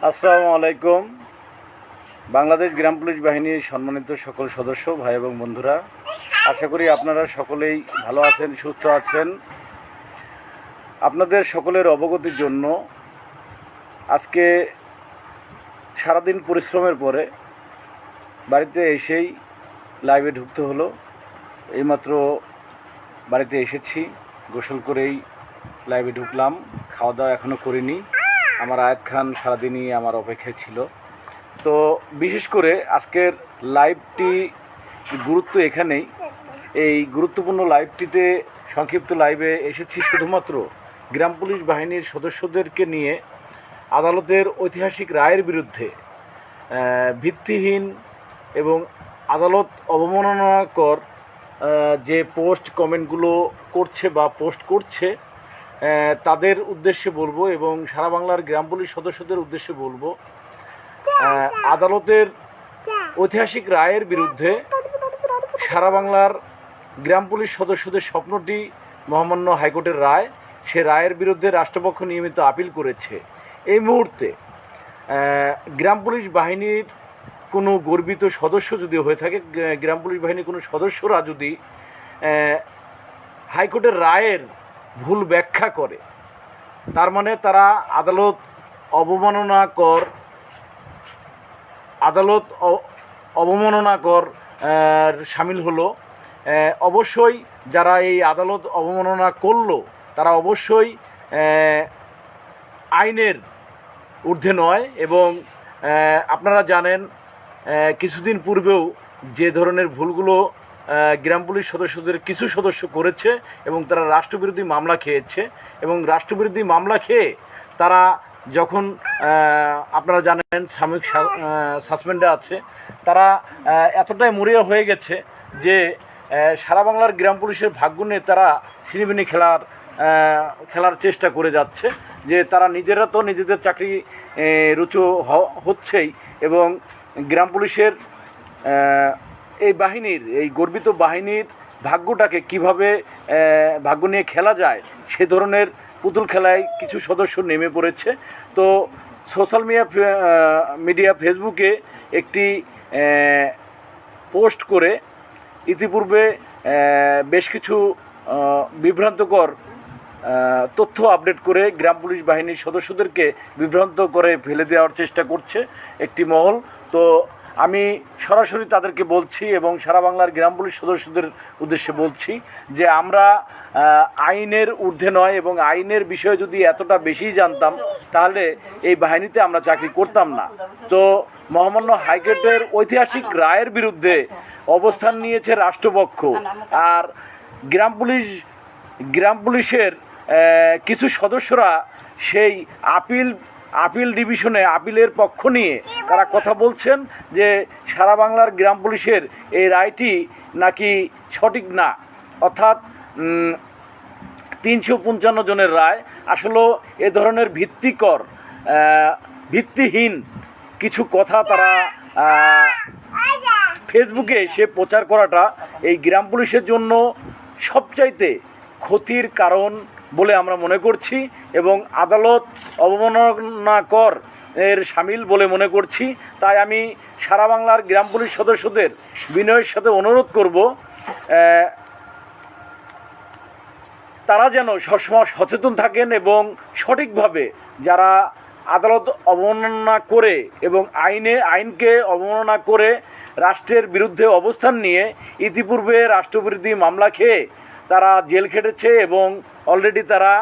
আসসালামু আলাইকুম। বাংলাদেশ গ্রাম পুলিশ বাহিনীর সম্মানিত সকল সদস্য, ভাই এবং বন্ধুরা, আশা করি আপনারা সকলেই ভালো আছেন, সুস্থ আছেন। আপনাদের সকলের অবগতির জন্য আজকে সারাদিন পরিশ্রমের পরে বাড়িতে এসেই লাইভে ঢুকতে হলো। এইমাত্র বাড়িতে এসেছি, গোসল করেই লাইভে ঢুকলাম। খাওয়া দাওয়া এখনও করিনি। আমার আয়াত খান সারাদিনই আমার অপেক্ষায় ছিল। তো বিশেষ করে আজকের লাইভটি গুরুত্ব এখানেই, এই গুরুত্বপূর্ণ লাইভটিতে সংক্ষিপ্ত লাইভে এসেছি শুধুমাত্র গ্রাম পুলিশ বাহিনীর সদস্যদেরকে নিয়ে আদালতের ঐতিহাসিক রায়ের বিরুদ্ধে ভিত্তিহীন এবং আদালত অবমাননাকর যে পোস্ট কমেন্টগুলো করছে বা পোস্ট করছে তাদের উদ্দেশ্যে বলবো এবং সারা বাংলার গ্রাম পুলিশ সদস্যদের উদ্দেশ্যে বলবো, আদালতের ঐতিহাসিক রায়ের বিরুদ্ধে সারা বাংলার গ্রাম পুলিশ সদস্যদের স্বপ্নটি মহামান্য হাইকোর্টের রায়, সে রায়ের বিরুদ্ধে রাষ্ট্রপক্ষ নিয়মিত আপিল করেছে। এই মুহূর্তে গ্রাম পুলিশ বাহিনীর কোনো গর্বিত সদস্য যদি হয়ে থাকে, গ্রাম পুলিশ বাহিনীর কোনো সদস্যরা যদি হাইকোর্টের রায়ের ভুল ব্যাখ্যা করে, তার মানে তারা আদালত অবমাননাকর সামিল হলো। অবশ্যই যারা এই আদালত অবমাননা করলো তারা অবশ্যই আইনের ঊর্ধ্বে নয়। এবং আপনারা জানেন কিছুদিন পূর্বেও যে ধরনের ভুলগুলো গ্রাম পুলিশ সদস্যদের কিছু সদস্য করেছে এবং তারা রাষ্ট্রবিরোধী মামলা খেয়েছে, এবং রাষ্ট্রবিরোধী মামলা খেয়ে তারা যখন আপনারা জানেন সাময়িক সাসপেন্ডে আছে, তারা এতটাই মরিয়া হয়ে গেছে যে সারা বাংলার গ্রাম পুলিশের ভাগ্য নিয়ে তারা ছিনিমিনি খেলার চেষ্টা করে যাচ্ছে। যে তারা নিজেরা তো নিজেদের চাকরি রুচু হচ্ছেই, এবং গ্রাম পুলিশের এই বাহিনীর, এই গর্বিত বাহিনীর ভাগ্যটাকে কিভাবে ভাগ্য নিয়ে খেলা যায় সে ধরনের পুতুল খেলায় কিছু সদস্য নেমে পড়েছে। তো সোশ্যাল মিডিয়া ফেসবুকে একটি পোস্ট করে ইতিপূর্বে বেশ কিছু বিভ্রান্তকর তথ্য আপডেট করে গ্রাম পুলিশ বাহিনীর সদস্যদেরকে বিভ্রান্ত করে ফেলে দেওয়ার চেষ্টা করছে একটি মহল। তো আমি সরাসরি তাদেরকে বলছি এবং সারা বাংলার গ্রাম পুলিশ সদস্যদের উদ্দেশ্যে বলছি যে আমরা আইনের ঊর্ধ্বে নয়, এবং আইনের বিষয়ে যদি এতটা বেশি জানতাম তাহলে এই বাহিনীতে আমরা চাকরি করতাম না। তো মহামান্য হাইকোর্টের ঐতিহাসিক রায়ের বিরুদ্ধে অবস্থান নিয়েছে রাষ্ট্রপক্ষ, আর গ্রাম পুলিশের কিছু সদস্যরা সেই আপিল ডিভিশনে আপিলের পক্ষ নিয়ে তারা কথা বলছেন যে সারা বাংলার গ্রাম পুলিশের এই রায়টি নাকি সঠিক না, অর্থাৎ 355 জনের রায় আসলে এ ধরনের ভিত্তিহীন কিছু কথা তারা ফেসবুকে এসে প্রচার করাটা এই গ্রাম পুলিশের জন্য সবচাইতে ক্ষতির কারণ বলে আমরা মনে করছি, এবং আদালত অবমাননাকর এর সামিল বলে মনে করছি। তাই আমি সারা বাংলার গ্রাম পুলিশ সদস্যদের বিনয়ের সাথে অনুরোধ করব, তারা যেন সবসময় সচেতন থাকেন এবং সঠিকভাবে যারা আদালত অবমাননা করে এবং আইনকে অবমাননা করে রাষ্ট্রের বিরুদ্ধে অবস্থান নিয়ে ইতিপূর্বে রাষ্ট্রবিরোধী মামলা খেয়ে তারা জেল খেটেছে এবং অলরেডি তারা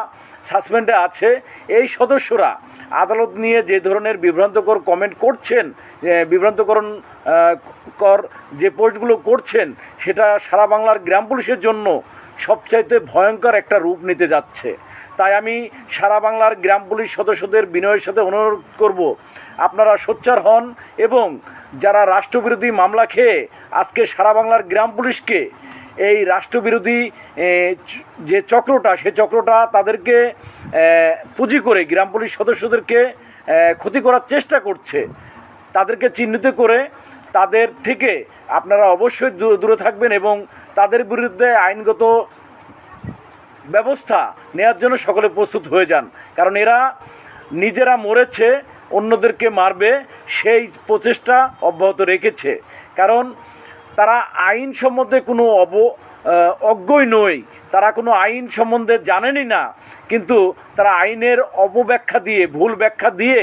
সাসপেন্ডে আছে, এই সদস্যরা আদালত নিয়ে যে ধরনের বিভ্রান্তকর কমেন্ট করছেন, বিভ্রান্তকর যে পোস্টগুলো করছেন, সেটা সারা বাংলার গ্রাম পুলিশের জন্য সবচাইতে ভয়ঙ্কর একটা রূপ নিতে যাচ্ছে। তাই আমি সারা বাংলার গ্রাম পুলিশ সদস্যদের বিনয়ের সাথে অনুরোধ করব, আপনারা সোচ্চার হন এবং যারা রাষ্ট্রবিরোধী মামলা খেয়ে আজকে সারা বাংলার গ্রাম পুলিশকে এই রাষ্ট্রবিরোধী যে চক্রটা, সে চক্রটা তাদেরকে পুঁজি করে গ্রাম পুলিশ সদস্যদেরকে ক্ষতি করার চেষ্টা করছে, তাদেরকে চিহ্নিত করে তাদের থেকে আপনারা অবশ্যই দূরে থাকবেন এবং তাদের বিরুদ্ধে আইনগত ব্যবস্থা নেওয়ার জন্য সকলে প্রস্তুত হয়ে যান। কারণ এরা নিজেরা মরেছে, অন্যদেরকে মারবে সেই প্রচেষ্টা অব্যাহত রেখেছে। কারণ তারা আইন সম্বন্ধে কোনো অজ্ঞই নয়, তারা কোনো আইন সম্বন্ধে জানেনই না, কিন্তু তারা আইনের অপব্যাখ্যা দিয়ে, ভুল ব্যাখ্যা দিয়ে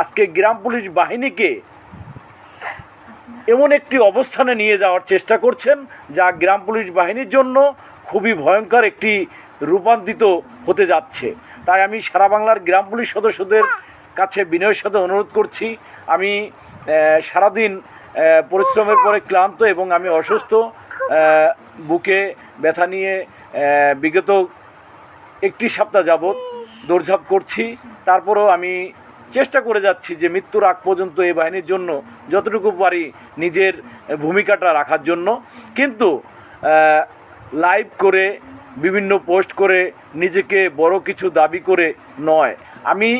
আজকে গ্রাম পুলিশ বাহিনীকে এমন একটি অবস্থানে নিয়ে যাওয়ার চেষ্টা করছেন যা গ্রাম পুলিশ বাহিনীর জন্য খুবই ভয়ঙ্কর একটি রূপান্তরিত হতে যাচ্ছে। তাই আমি সারা বাংলার গ্রাম পুলিশ সদস্যদের কাছে বিনয়ের সাথে অনুরোধ করছি, আমি সারাদিন পরিশ্রমের পরে ক্লান্ত এবং আমি অসুস্থ, বুকে ব্যথা নিয়ে বিগত একটি সপ্তাহ যাবৎ দৌড়ঝাঁপ করছি। তারপরেও আমি চেষ্টা করে যাচ্ছি যে মৃত্যুর আগ পর্যন্ত এই বাহিনীর জন্য যতটুকু পারি নিজের ভূমিকাটা রাখার জন্য। কিন্তু লাইভ করে, বিভিন্ন পোস্ট করে, নিজেকে বড় কিছু দাবি করে নয়, আমি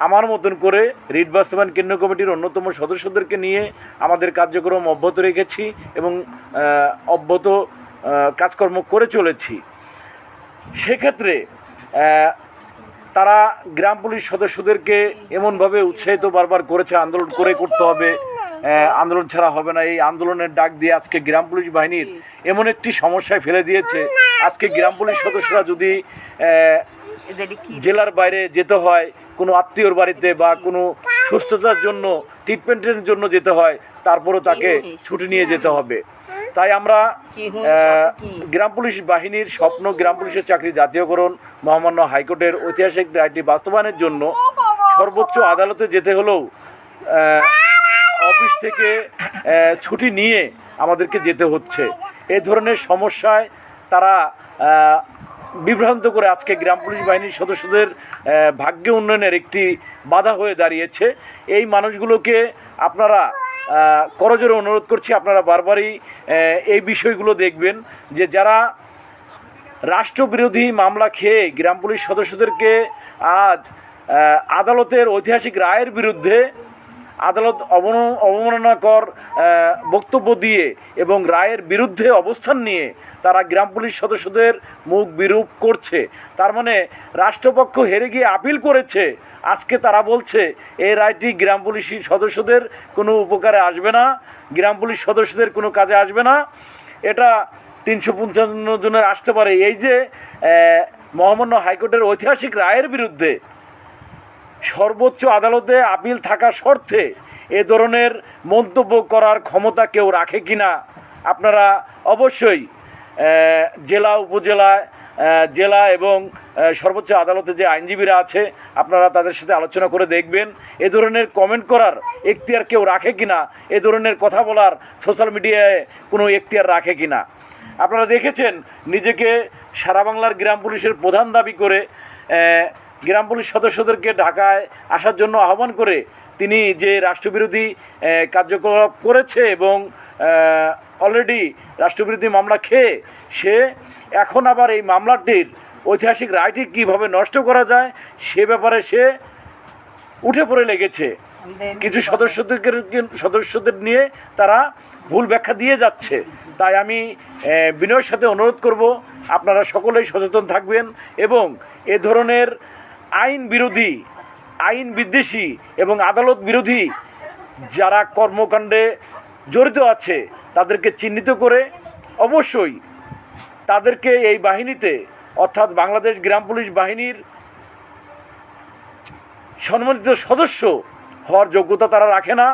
আমার মতন করে রিট বাস্তবায়ন কেন্দ্র কমিটির অন্যতম সদস্যদেরকে নিয়ে আমাদের কার্যক্রম অব্যাহত রেখেছি এবং অব্যাহত কাজকর্ম করে চলেছি। সেক্ষেত্রে তারা গ্রাম পুলিশ সদস্যদেরকে এমনভাবে উৎসাহিত বারবার করেছে, আন্দোলন করে করতে হবে, আন্দোলন ছাড়া হবে না। এই আন্দোলনের ডাক দিয়ে আজকে গ্রাম পুলিশ বাহিনীর এমন একটি সমস্যায় ফেলে দিয়েছে, আজকে গ্রাম পুলিশ সদস্যরা যদি জেলার বাইরে যেতে হয়, কোনো আত্মীয়র বাড়িতে বা কোনো সুস্থতার জন্য, ট্রিটমেন্টের জন্য যেতে হয়, তারপরও তাকে ছুটি নিয়ে যেতে হবে। তাই আমরা গ্রাম পুলিশ বাহিনীর স্বপ্ন, গ্রাম পুলিশের চাকরি জাতীয়করণ, মহামান্য হাইকোর্টের ঐতিহাসিক রায়টি বাস্তবায়নের জন্য সর্বোচ্চ আদালতে যেতে হলেও অফিস থেকে ছুটি নিয়ে আমাদেরকে যেতে হচ্ছে। এই ধরনের সমস্যায় তারা বিভ্রান্ত করে আজকে গ্রাম পুলিশ বাহিনীর সদস্যদের ভাগ্য উন্নয়নের একটি বাধা হয়ে দাঁড়িয়েছে। এই মানুষগুলোকে আপনারা করজোরে অনুরোধ করছি, আপনারা বারবারই এই বিষয়গুলো দেখবেন যে যারা রাষ্ট্রবিরোধী মামলা খেয়ে গ্রাম পুলিশ সদস্যদেরকে আজ আদালতের ঐতিহাসিক রায়ের বিরুদ্ধে আদালত অবমাননাকর বক্তব্য দিয়ে এবং রায়ের বিরুদ্ধে অবস্থান নিয়ে তারা গ্রাম পুলিশ সদস্যদের মুখ বিরূপ করছে। তার মানে রাষ্ট্রপক্ষ হেরে গিয়ে আপিল করেছে, আজকে তারা বলছে এই রায়টি গ্রাম পুলিশ সদস্যদের কোনো উপকারে আসবে না, গ্রাম পুলিশ সদস্যদের কোনো কাজে আসবে না, এটা 355 জনের আসতে পারে। এই যে মহামান্য হাইকোর্টের ঐতিহাসিক রায়ের বিরুদ্ধে সর্বোচ্চ আদালতে আপিল থাকা শর্তে এ ধরনের মন্তব্য করার ক্ষমতা কেউ রাখে কিনা আপনারা অবশ্যই জেলা, উপজেলায়, জেলা এবং সর্বোচ্চ আদালতে যে আইনজীবীরা আছে আপনারা তাদের সাথে আলোচনা করে দেখবেন এ ধরনের কমেন্ট করার এখতিয়ার কেউ রাখে কিনা, এ ধরনের কথা বলার সোশ্যাল মিডিয়ায় কোনো এখতিয়ার রাখে কিনা। আপনারা দেখেছেন নিজেকে সারা বাংলার গ্রাম পুলিশের প্রধান দাবি করে গ্রাম পুলিশ সদস্যদেরকে ঢাকায় আসার জন্য আহ্বান করে তিনি যে রাষ্ট্রবিরোধী কার্যকলাপ করেছে এবং অলরেডি রাষ্ট্রবিরোধী মামলা খেয়ে সে এখন আবার এই মামলাটির ঐতিহাসিক রায়টি কীভাবে নষ্ট করা যায় সে ব্যাপারে সে উঠে পড়ে লেগেছে। কিছু সদস্যদের নিয়ে তারা ভুল ব্যাখ্যা দিয়ে যাচ্ছে। তাই আমি বিনয়ের সাথে অনুরোধ করব আপনারা সকলেই সচেতন থাকবেন এবং এ ধরনের আইন বিরোধী, আইন বিদ্বেষী এবং আদালত বিরোধী যারা কর্মকাণ্ডে জড়িত আছে তাদেরকে চিহ্নিত করে অবশ্যই তাদেরকে এই বাহিনীতে অর্থাৎ বাংলাদেশ গ্রাম পুলিশ বাহিনীর সম্মানিত সদস্য হওয়ার যোগ্যতা তারা রাখে না।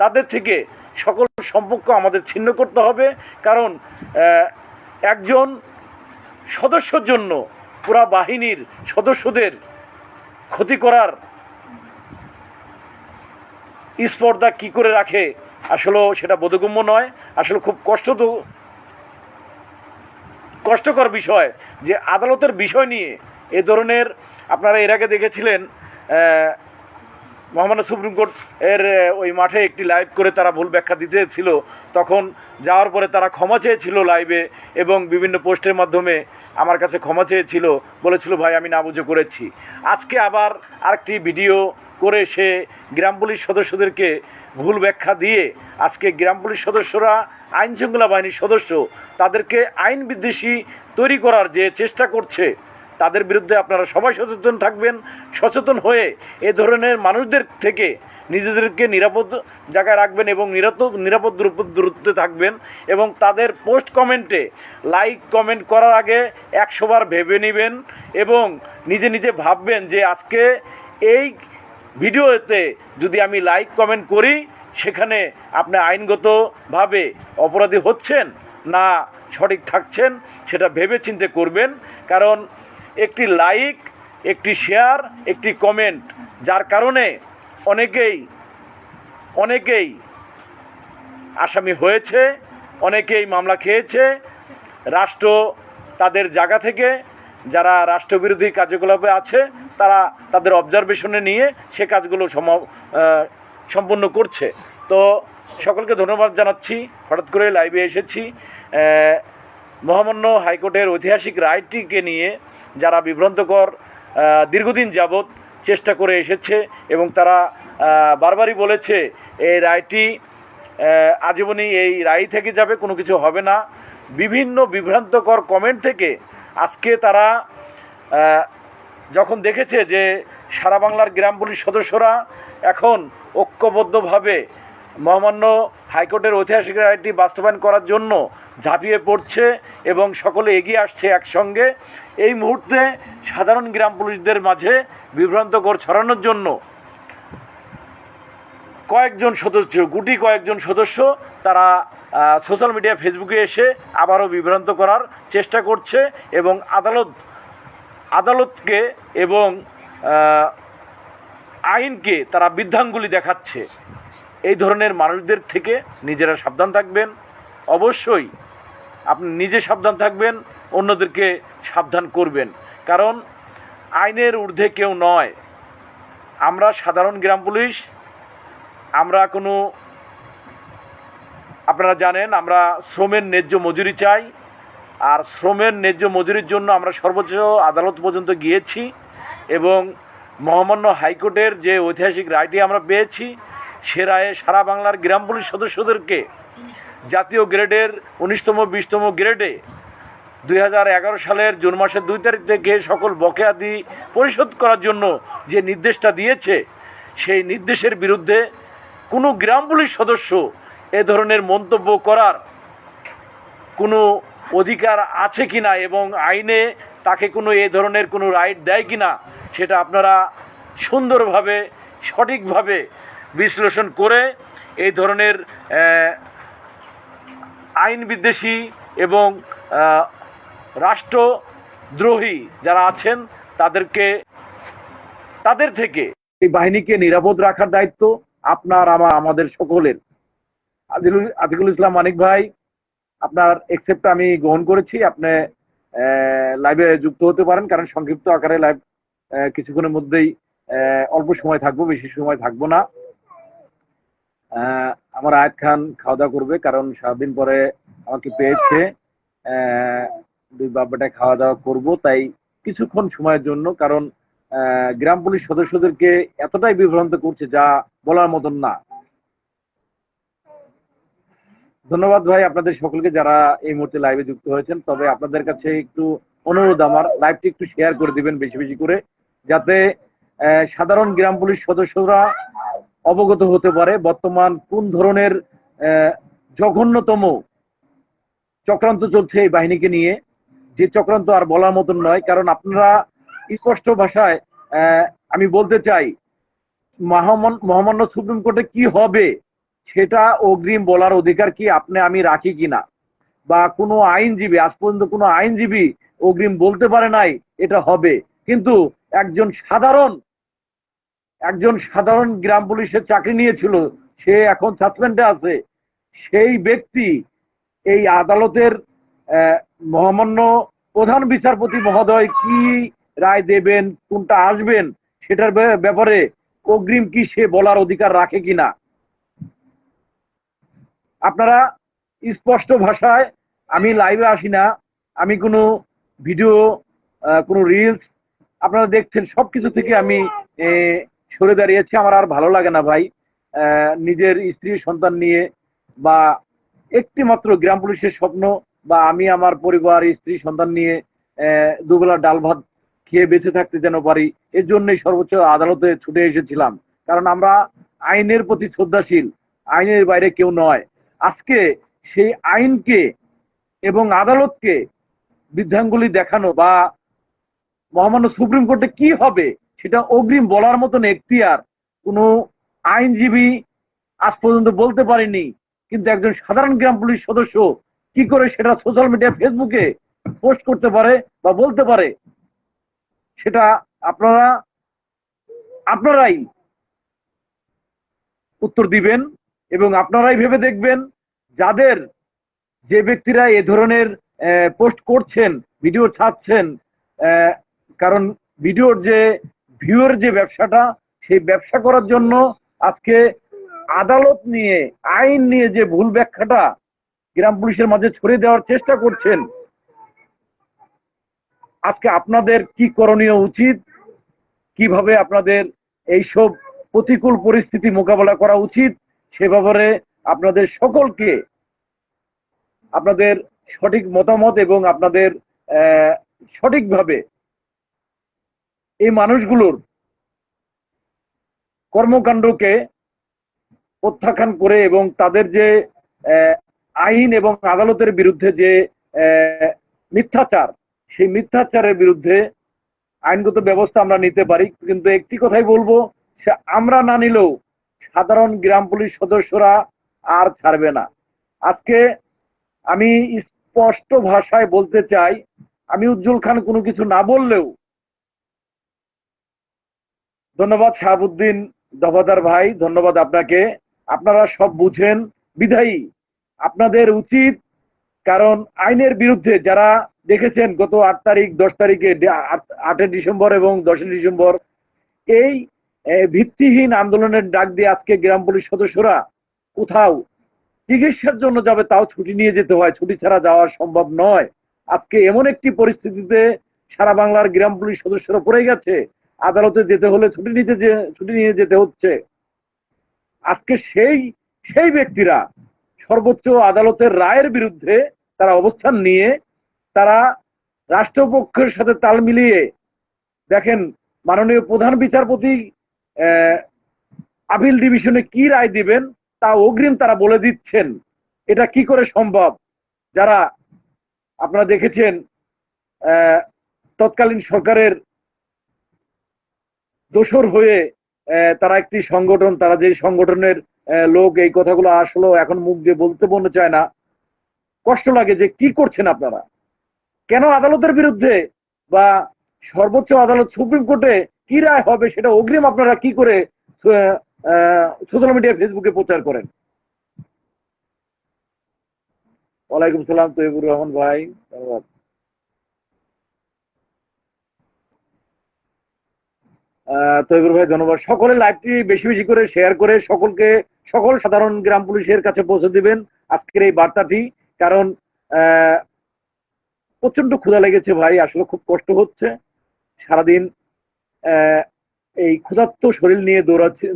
তাদের থেকে সকল সম্পর্ক আমাদের ছিন্ন করতে হবে, কারণ একজন সদস্যর জন্য পুরা বাহিনীর সদস্যদের ক্ষতি করার স্পর্ধা কী করে রাখে আসলেও সেটা বোধগম্য নয়। আসলে খুব কষ্টকর বিষয় যে আদালতের বিষয় নিয়ে এ ধরনের, আপনারা এর আগে দেখেছিলেন মহামান্য সুপ্রিম কোর্ট এর ওই মাঠে একটি লাইভ করে তারা ভুল ব্যাখ্যা দিতেছিল, তখন যাওয়ার পরে তারা ক্ষমা চেয়েছিল লাইভে এবং বিভিন্ন পোস্টের মাধ্যমে আমার কাছে ক্ষমা চেয়েছিল, বলেছিল ভাই আমি না বুঝে করেছি। আজকে আবার আরেকটি ভিডিও করে সে গ্রাম পুলিশ সদস্যদেরকে ভুল ব্যাখ্যা দিয়ে আজকে গ্রাম পুলিশ সদস্যরা আইন শৃঙ্খলা বাহিনীর সদস্য, তাদেরকে আইন বিদ্বেষী তৈরি করার যে চেষ্টা করছে তাদের বিরুদ্ধে আপনারা সবাই সচেতন থাকবেন। সচেতন হয়ে এ ধরনের মানুষদের থেকে নিজেদেরকে নিরাপদ জায়গায় রাখবেন এবং নিরাপদ দূরত্বে থাকবেন এবং তাদের পোস্ট কমেন্টে লাইক কমেন্ট করার আগে 100 বার ভেবে নেবেন এবং নিজে নিজে ভাববেন যে আজকে এই ভিডিওতে যদি আমি লাইক কমেন্ট করি সেখানে আপনি আইনগতভাবে অপরাধী হচ্ছেন না সঠিক থাকছেন সেটা ভেবে চিন্তে করবেন। কারণ একটি লাইক, একটি শেয়ার, একটি কমেন্ট যার কারণে অনেকেই আসামি হয়েছে, অনেকেই মামলা খেয়েছে। রাষ্ট্র তাদের জায়গা থেকে যারা রাষ্ট্রবিরোধী কার্যকলাপে আছে তারা তাদের অবজারভেশনে নিয়ে সে কাজগুলো সম্পূর্ণ করছে। তো সকলকে ধন্যবাদ জানাচ্ছি। হঠাৎ করে লাইভে এসেছি। মহামান্য হাইকোর্টের ঐতিহাসিক রায়টিকে নিয়ে যারা বিভ্রান্তকর দীর্ঘদিন যাবৎ চেষ্টা করে এসেছে এবং তারা বারবারই বলেছে এই রায়টি আজীবনই এই রায় থেকে যাবে, কোনো কিছু হবে না। বিভিন্ন বিভ্রান্তকর কমেন্ট থেকে আজকে তারা যখন দেখেছে যে সারা বাংলার গ্রাম পুলিশ সদস্যরা এখন ঐক্যবদ্ধভাবে মহামান্য হাইকোর্টের ঐতিহাসিক রায়টি বাস্তবায়ন করার জন্য ঝাঁপিয়ে পড়ছে এবং সকলে এগিয়ে আসছে একসঙ্গে, এই মুহূর্তে সাধারণ গ্রাম পুলিশদের মাঝে বিভ্রান্তকর ছড়ানোর জন্য কয়েকজন সদস্য তারা সোশ্যাল মিডিয়া ফেসবুকে এসে আবারও বিভ্রান্ত করার চেষ্টা করছে এবং আদালতকে এবং আইনকে তারা বৃদ্ধাঙ্গুলি দেখাচ্ছে। এই ধরনের মানুষদের থেকে নিজেরা সাবধান থাকবেন। অবশ্যই আপনি নিজে সাবধান থাকবেন, অন্যদেরকে সাবধান করবেন। কারণ আইনের ঊর্ধ্বে কেউ নয়। আমরা সাধারণ গ্রাম পুলিশ, আমরা আপনারা জানেন আমরা শ্রমের ন্যায্য মজুরি চাই। আর শ্রমের ন্যায্য মজুরির জন্য আমরা সর্বোচ্চ আদালত পর্যন্ত গিয়েছি এবং মহামান্য হাইকোর্টের যে ঐতিহাসিক রায়টি আমরা পেয়েছি সে রায়ে সারা বাংলার গ্রাম পুলিশ সদস্যদেরকে জাতীয় গ্রেডের 19তম 20তম গ্রেডে 2011 সালের জুন মাসের 2 তারিখ থেকে সকল বকেয়াদি পরিশোধ করার জন্য যে নির্দেশটা দিয়েছে সেই নির্দেশের বিরুদ্ধে কোনো গ্রাম পুলিশ সদস্য এ ধরনের মন্তব্য করার কোনো অধিকার আছে কি না এবং আইনে তাকে কোনো এ ধরনের কোনো রাইট দেয় কি না সেটা আপনারা সুন্দরভাবে সঠিকভাবে বিশ্লেষণ করে এই ধরনের আইন বিদ্বেষী এবং রাষ্ট্রদ্রোহী যারা আছেন তাদের থেকে এই বাহিনীকে নিরাপদ রাখার দায়িত্ব আপনার আমাদের সকলের। আতিকুল ইসলাম মানিক ভাই, আপনার একসেপ্ট আমি গ্রহণ করেছি। আপনি লাইভে যুক্ত হতে পারেন, কারণ সংক্ষিপ্ত আকারে লাইভ কিছুক্ষণের মধ্যেই অল্প সময় থাকবো, বেশি সময় থাকবো না। আমার আয়াত খান খাওয়া দাওয়া করবে, কারণ সারাদিন পরে আমাকে পেয়েছে, 2 বাব্বাটায় খাওয়া দাওয়া করবো, তাই কিছুক্ষণ সময়ের জন্য। কারণ গ্রাম পুলিশ সদস্যদেরকে এতটাই বিভ্রান্ত করছে যা বলার মতন না। ধন্যবাদ ভাই আপনাদের সকলকে যারা এই মুহূর্তে লাইভে যুক্ত হয়েছেন। তবে আপনাদের কাছে একটু অনুরোধ, আমার লাইভটি একটু শেয়ার করে দিবেন বেশি বেশি করে, যাতে সাধারণ গ্রাম পুলিশ সদস্যরা অবগত হতে পারে বর্তমান কোন ধরনের জঘন্যতম চক্রান্ত চলছে এই বাহিনীকে নিয়ে। যে চক্রান্ত আর বলার মতন নয়। কারণ আপনারা স্পষ্ট ভাষায় আমি বলতে চাই, মহামান্য সুপ্রিম কোর্টে কি হবে সেটা অগ্রিম বলার অধিকার কি আপনি আমি রাখি কিনা, বা কোনো আইনজীবী, আজ পর্যন্ত কোনো আইনজীবী অগ্রিম বলতে পারে নাই এটা হবে। কিন্তু একজন সাধারণ গ্রাম পুলিশের চাকরি নিয়েছিল, সে এখন সাসপেন্ডে আছে। সেই ব্যক্তি এই আদালতের মহামান্য প্রধান বিচারপতি মহোদয় কি রায় দেবেন, কোনটা আসবেন, সেটার ব্যাপারে অগ্রিম কি সে বলার অধিকার রাখে কিনা। আপনারা স্পষ্ট ভাষায়, আমি লাইভে আসি না, আমি কোনো ভিডিও, কোনো রিলস আপনারা দেখছেন, সবকিছু থেকে আমি সরে দাঁড়িয়েছি। আমার আর ভালো লাগে না ভাই, নিজের স্ত্রী সন্তান নিয়ে বা একটি মাত্র গ্রাম পুলিশের স্বপ্ন, বা আমি আমার পরিবার স্ত্রী সন্তান নিয়ে দুবেলা ডাল ভাত খেয়ে বেঁচে থাকতে যেন পারি, এর জন্যই সর্বোচ্চ আদালতে ছুটে এসেছিলাম। কারণ আমরা আইনের প্রতি শ্রদ্ধাশীল, আইনের বাইরে কেউ নয়। আজকে সেই আইনকে এবং আদালতকে বৃদ্ধাঙ্গুলি দেখানো বা মহামান্য সুপ্রিম কোর্টে কি হবে সেটা অগ্রিম বলার মতন এখতিয়ার কোনো আইনজীবী আজ পর্যন্ত বলতে পারেনি। কিন্তু একজন সাধারণ গ্রাম পুলিশ সদস্য কি করে সেটা সোশ্যাল মিডিয়া ফেসবুকে পোস্ট করতে পারে বা বলতে পারে, সেটা আপনারাই উত্তর দিবেন এবং আপনারাই ভেবে দেখবেন। যাদের যে ব্যক্তিরা এ ধরনের পোস্ট করছেন, ভিডিও ছাড়ছেন, কারণ ভিডিওর যে ভিউয়ের যে ব্যবসাটা, সেই ব্যবসা করার জন্য আজকে আদালত নিয়ে, আইন নিয়ে যে ভুল ব্যাখ্যাটা গ্রাম পুলিশের মাঝে ছড়িয়ে দেওয়ার চেষ্টা করছেন, আজকে আপনাদের কি করণীয় উচিত, কিভাবে আপনাদের এইসব প্রতিকূল পরিস্থিতি মোকাবেলা করা উচিত, সে ব্যাপারে আপনাদের সকলকে আপনাদের সঠিক মতামত এবং আপনাদের সঠিকভাবে এই মানুষগুলোর কর্মকাণ্ডকে প্রত্যাখ্যান করে এবং তাদের যে আইন এবং আদালতের বিরুদ্ধে যে মিথ্যাচার, সেই মিথ্যাচারের বিরুদ্ধে আইনগত ব্যবস্থা আমরা নিতে পারি। কিন্তু একটি কথাই বলবো, সে আমরা না নিলেও সাধারণ গ্রাম পুলিশ সদস্যরা আর ছাড়বে না। আজকে আমি স্পষ্ট ভাষায় বলতে চাই, আমি উজ্জ্বল খান কোনো কিছু না বললেও, ধন্যবাদ শাহাবুদ্দিন দফাদার ভাই, ধন্যবাদ আপনাকে। আপনারা সব বুঝেন বিধায়ী আপনাদের উচিত, কারণ আইনের বিরুদ্ধে যারা দেখেছেন গত 8 তারিখ 10 তারিখে 8 ডিসেম্বর এবং 10 ডিসেম্বর এই ভিত্তিহীন আন্দোলনের ডাক দিয়ে আজকে গ্রাম পুলিশ সদস্যরা কোথাও চিকিৎসার জন্য যাবে, তাও ছুটি নিয়ে যেতে হয়, ছুটি ছাড়া যাওয়া সম্ভব নয়। আজকে এমন একটি পরিস্থিতিতে সারা বাংলার গ্রাম পুলিশ সদস্যরা পড়ে গেছে, আদালতে যেতে হলে ছুটি নিয়ে যেতে হচ্ছে। আজকে সেই ব্যক্তিরা সর্বোচ্চ আদালতের রায়ের বিরুদ্ধে তারা অবস্থান নিয়ে তারা রাষ্ট্রপক্ষের সাথে তাল মিলিয়ে, দেখেন মাননীয় প্রধান বিচারপতি আপিল ডিভিশনে কি রায় দিবেন তা অগ্রিম তারা বলে দিচ্ছেন। এটা কি করে সম্ভব? যারা আপনারা দেখেছেন তৎকালীন সরকারের দোসর হয়ে তারা একটি সংগঠন, তারা যে সংগঠনের লোক, এই কথাগুলো আসলে এখন মুখ দিয়ে বলতে মনে চায় না, কষ্ট লাগে যে কি করছেন আপনারা, কেন আদালতের বিরুদ্ধে বা সর্বোচ্চ আদালত সুপ্রিম কোর্টে কি রায় হবে সেটা অগ্রিম আপনারা কি করে সোশ্যাল মিডিয়া ফেসবুকে প্রচার করেন। ওয়ালাইকুম সালাম তৈবুর রহমান ভাই, ধন্যবাদ। তৈবুর ভাই ধন্যবাদ। সকলে লাইভটি বেশি বেশি করে শেয়ার করে সকল সাধারণ গ্রাম পুলিশের কাছে পৌঁছে দিবেন আজকের এই বার্তাটি। কারণ প্রচন্ড ক্ষুধা লেগেছে ভাই, আসলে খুব কষ্ট হচ্ছে। সারাদিন এই ক্ষুধার্ত শরীর নিয়ে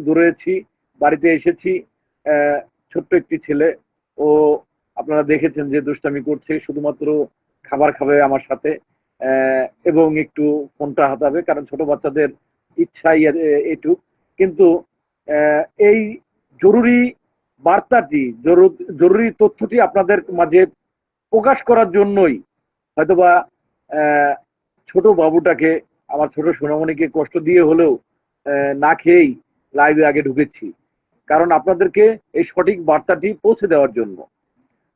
দৌড়েছি, বাড়িতে এসেছি। ছোট্ট একটি ছেলে, ও আপনারা দেখেছেন যে দুষ্টামি করছে, শুধুমাত্র খাবার খাবে আমার সাথে এবং একটু ফোনটা হাতাবে, কারণ ছোট বাচ্চাদের ইচ্ছাই এটুক। কিন্তু এই জরুরি বার্তাটি, জরুরি তথ্যটি আপনাদের মাঝে প্রকাশ করার জন্যই হয়তোবা ছোট বাবুটাকে, আমার ছোট সোনামণিকে কষ্ট দিয়ে হলেও না খেয়েই লাইভে আগে ঢুকেছি, কারণ আপনাদেরকে এই সঠিক বার্তাটি পৌঁছে দেওয়ার জন্য।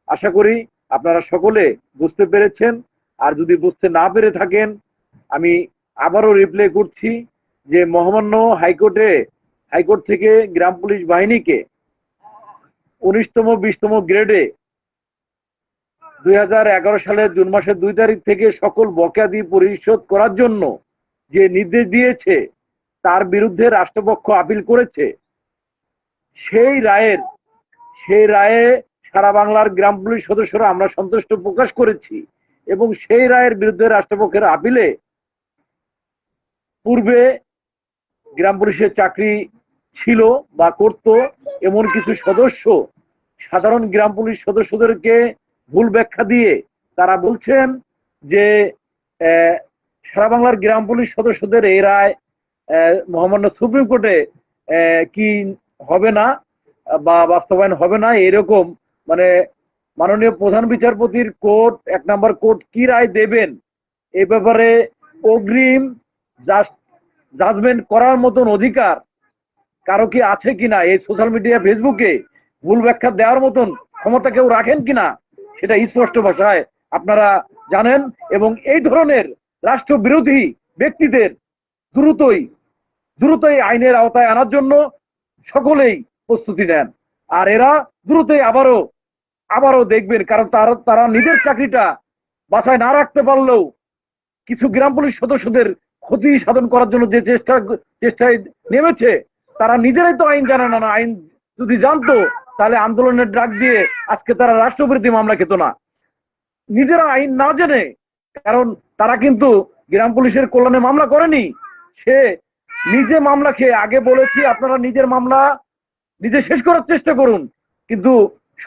আশা করি আপনারা সকলে বুঝতে পেরেছেন, আর যদি বুঝতে না পেরে থাকেন আমি আবারও রিপ্লে করছি যে মহামান্য হাইকোর্ট থেকে গ্রাম পুলিশ বাহিনীকে 19তম 20তম গ্রেডে 2011 সালের জুন মাসের 2 তারিখ থেকে সকল বকেয়াদি পরিশোধ করার জন্য যে নির্দেশ দিয়েছে, তার বিরুদ্ধে রাষ্ট্রপক্ষ আপিল করেছে। সেই রায়ে সারা বাংলার গ্রাম পুলিশ সদস্যরা আমরা সন্তুষ্ট প্রকাশ করেছি এবং সেই রায়ের বিরুদ্ধে রাষ্ট্রপক্ষের আপিলে পূর্বে গ্রাম পুলিশের চাকরি ছিল বা করত এমন কিছু সদস্য সাধারণ গ্রাম পুলিশ সদস্যদেরকে ভুল ব্যাখ্যা দিয়ে তারা বলছেন যে সারা বাংলার গ্রাম পুলিশ সদস্যদের এই রায় মহামান্য সুপ্রিম কোর্টে কি হবে না বা বাস্তবায়ন হবে না এরকম মানে মাননীয় প্রধান বিচারপতির কোর্ট 1 নম্বর কোর্ট কি রায় দেবেন এই ব্যাপারে অগ্রিম জাজমেন্ট করার মতন অধিকার কারো কি আছে কিনা, এই সোশ্যাল মিডিয়া ফেসবুকে ভুল ব্যাখ্যা দেওয়ার মতন ক্ষমতা কেউ রাখেন কিনা সেটা স্পষ্ট ভাষায় আপনারা জানেন। এবং এই ধরনের রাষ্ট্রবিরোধী ব্যক্তিদের দ্রুতই আইনের আওতায় আনার জন্য সকলেই প্রস্তুতি নেন। আর এরা দ্রুতই আবারও দেখবেন, কারণ তারা নিজের চাকরিটা বাসায় না রাখতে পারলেও কিছু গ্রাম পুলিশ সদস্যদের ক্ষতি সাধন করার জন্য যে চেষ্টায় নেমেছে, তারা নিজেরাই তো আইন জানে না। আইন যদি জানতো তাহলে আন্দোলনের ডাক দিয়ে আজকে তারা রাষ্ট্রবিরোধী মামলা খেত না। নিজেরা আইন না জেনে, কারণ তারা কিন্তু গ্রাম পুলিশের কল্যাণে মামলা করেনি, সে নিজে মামলা খেয়ে, আগে বলেছি আপনারা নিজের মামলা নিজে শেষ করার চেষ্টা করুন, কিন্তু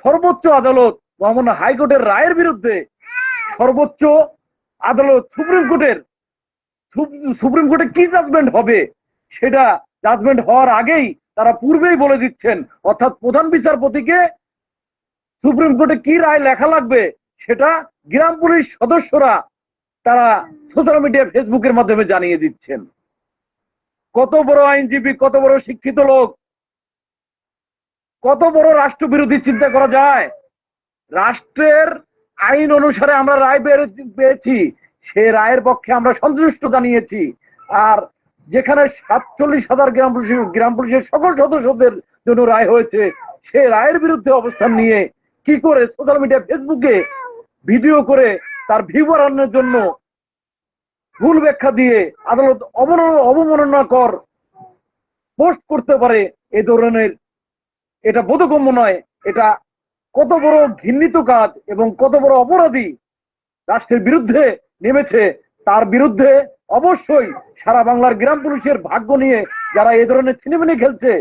সর্বোচ্চ আদালত মহামান্য হাইকোর্টের রায়ের বিরুদ্ধে সর্বোচ্চ আদালত সুপ্রিম কোর্টে কি জাজমেন্ট হবে সেটা জাজমেন্ট হওয়ার আগেই তারা পূর্বেই বলে দিচ্ছেন, অর্থাৎ প্রধান বিচারপতিকে সুপ্রিম কোর্টে কি রায় লেখা লাগবে সেটা গ্রাম পুলিশ সদস্যরা তারা সোশ্যাল মিডিয়া ফেসবুকের মাধ্যমে জানিয়ে দিচ্ছেন। কত বড় আইনজীবী, কত বড় শিক্ষিত লোক, কত বড় রাষ্ট্রবিরোধী চিন্তা করা যায়। রাষ্ট্রের আইন অনুসারে আমরা রায় পেয়েছি, সে রায়ের পক্ষে আমরা সন্তুষ্ট জানিয়েছি। আর যেখানে 47,000 গ্রাম পুলিশের সকল সদস্যদের জন্য রায় হয়েছে, সে রায়ের বিরুদ্ধে অবস্থান নিয়ে কি করে সোশ্যাল মিডিয়া ফেসবুকে ভিডিও করে তার ভিউ বাড়ানোর জন্য ভুল ব্যাখ্যা দিয়ে আদালত অবমাননাকর পোস্ট করতে পারে, এই ধরনের এটা বোধগম্য নয়। এটা কত বড় ঘৃণিত কাজ এবং কত বড় অপরাধী রাষ্ট্রের বিরুদ্ধে নেমেছে, তার বিরুদ্ধে অবশ্যই সারা বাংলার গ্রাম পুলিশের ভাগ্য নিয়ে যারা এই ধরনের ছিনিমিনি খেলছে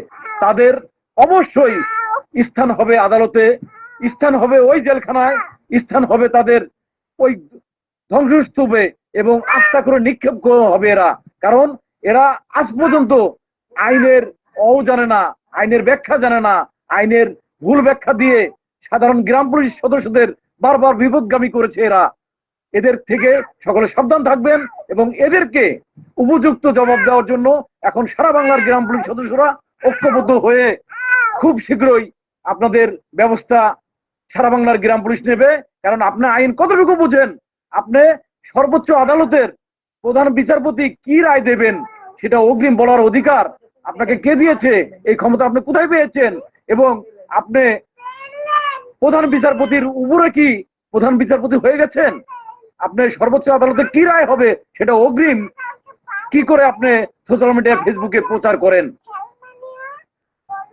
তাদের অবশ্যই স্থান হবে আদালতে, স্থান হবে ওই জেলখানায়, স্থান হবে তাদের ওই ধ্বংসস্তূপে এবং আস্থা করে নিক্ষেপ হবে এরা। কারণ এরা আজ পর্যন্ত আইনের জানে না, আইনের ব্যাখ্যা জানে না, আইনের ভুল ব্যাখ্যা দিয়ে সাধারণ গ্রাম পুলিশ সদস্যদের বারবার বিপদগামী করেছে এরা। এদের থেকে সকলে সাবধান থাকবেন এবং এদেরকে উপযুক্ত জবাব দেওয়ার জন্য এখন সারা বাংলার গ্রাম পুলিশ সদস্যরা ঐক্যবদ্ধ হয়ে খুব শীঘ্রই আপনাদের ব্যবস্থা সারা বাংলার গ্রাম পুলিশ নেবে। কারণ আপনি আইন কতটুকু বুঝেন, আপনি সর্বোচ্চ আদালতের প্রধান বিচারপতি কি রায় দেবেন সেটা অগ্রিম বলার অধিকার আপনাকে কে দিয়েছে, এই ক্ষমতা আপনি কোথায় পেয়েছেন, এবং আপনি প্রধান বিচারপতির উপরে কি প্রধান বিচারপতি হয়ে গেছেন? আপনি সর্বোচ্চ আদালতে কি রায় হবে সেটা অগ্রিম কি করে আপনি সোশ্যাল মিডিয়া ফেসবুকে প্রচার করেন?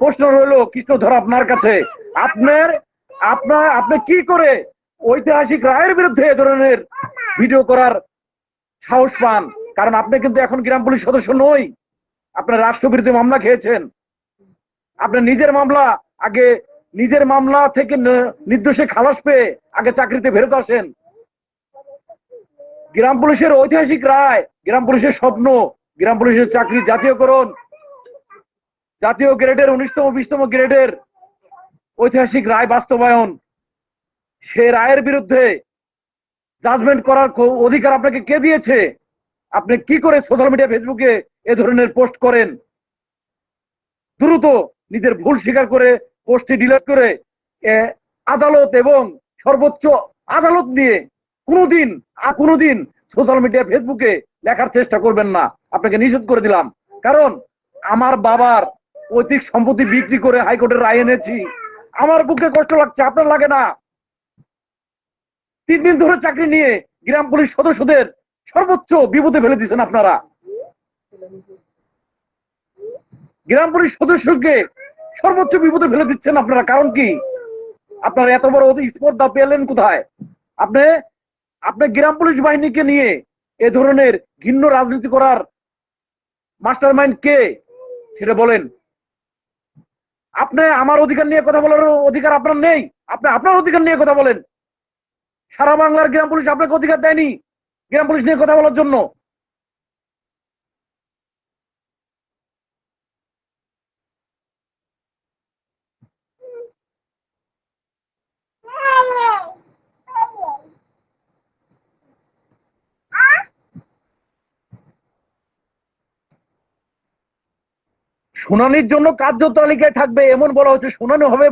প্রশ্ন রইল কৃষ্ণধর আপনার কাছে, আপনি কি করে ঐতিহাসিক রায়ের বিরুদ্ধে এ ধরনের ভিডিও করার সাহস পান? কারণ আপনি কিন্তু এখন গ্রাম পুলিশ সদস্য নই, আপনার রাষ্ট্রবিরোধী মামলা খেয়েছেন। আপনি নিজের মামলা থেকে নির্দোষে খালাস পেয়ে আগে চাকরিতে ফেরত আসেন। গ্রাম পুলিশের ঐতিহাসিক রায়, গ্রাম পুলিশের স্বপ্ন, গ্রাম পুলিশের চাকরি জাতীয়করণ, জাতীয় গ্রেডের 19তম 20তম গ্রেডের ঐতিহাসিক রায় বাস্তবায়ন, সে রায়ের বিরুদ্ধে জাজমেন্ট করার অধিকার আপনাকে কে দিয়েছে? আপনি কি করে সোশ্যাল মিডিয়া ফেসবুকে এ ধরনের পোস্ট করেন? দ্রুত নিজের ভুল স্বীকার করে পোস্টটি ডিলিট করে আদালত এবং সর্বোচ্চ আদালত নিয়ে কোনোদিন সোশ্যাল মিডিয়া ফেসবুকে লেখার চেষ্টা করবেন না, আপনাকে নিষেধ করে দিলাম। কারণ আমার বাবার পৈতৃক সম্পত্তি বিক্রি করে হাইকোর্টের রায় এনেছি, আমার বুকে কষ্ট লাগছে, আপনার লাগে না? 3 দিন ধরে চাকরি নিয়ে গ্রাম পুলিশ সদস্যদের সর্বোচ্চ বিপদে ফেলে দিচ্ছেন আপনারা। গ্রাম পুলিশ সদস্যকে সর্বোচ্চ বিপদে ফেলে দিচ্ছেন আপনারা, কারণ কি? আপনারা এত বড় স্পর্ধা পেলেন কোথায়? আপনি গ্রাম পুলিশ বাহিনীকে নিয়ে এ ধরনের ঘৃণ্য রাজনীতি করার মাস্টার মাইন্ড কে সেটা বলেন। আপনি আমার অধিকার নিয়ে কথা বলার অধিকার আপনার নেই, আপনি আপনার অধিকার নিয়ে কথা বলেন। সারা বাংলার গ্রাম পুলিশ আপনাকে অধিকার দেয়নি গ্রাম পুলিশ নিয়ে কথা বলার জন্য। শুনানির জন্য কার্য তালিকায় থাকবে এমন বলা হচ্ছে, শুনানি হবে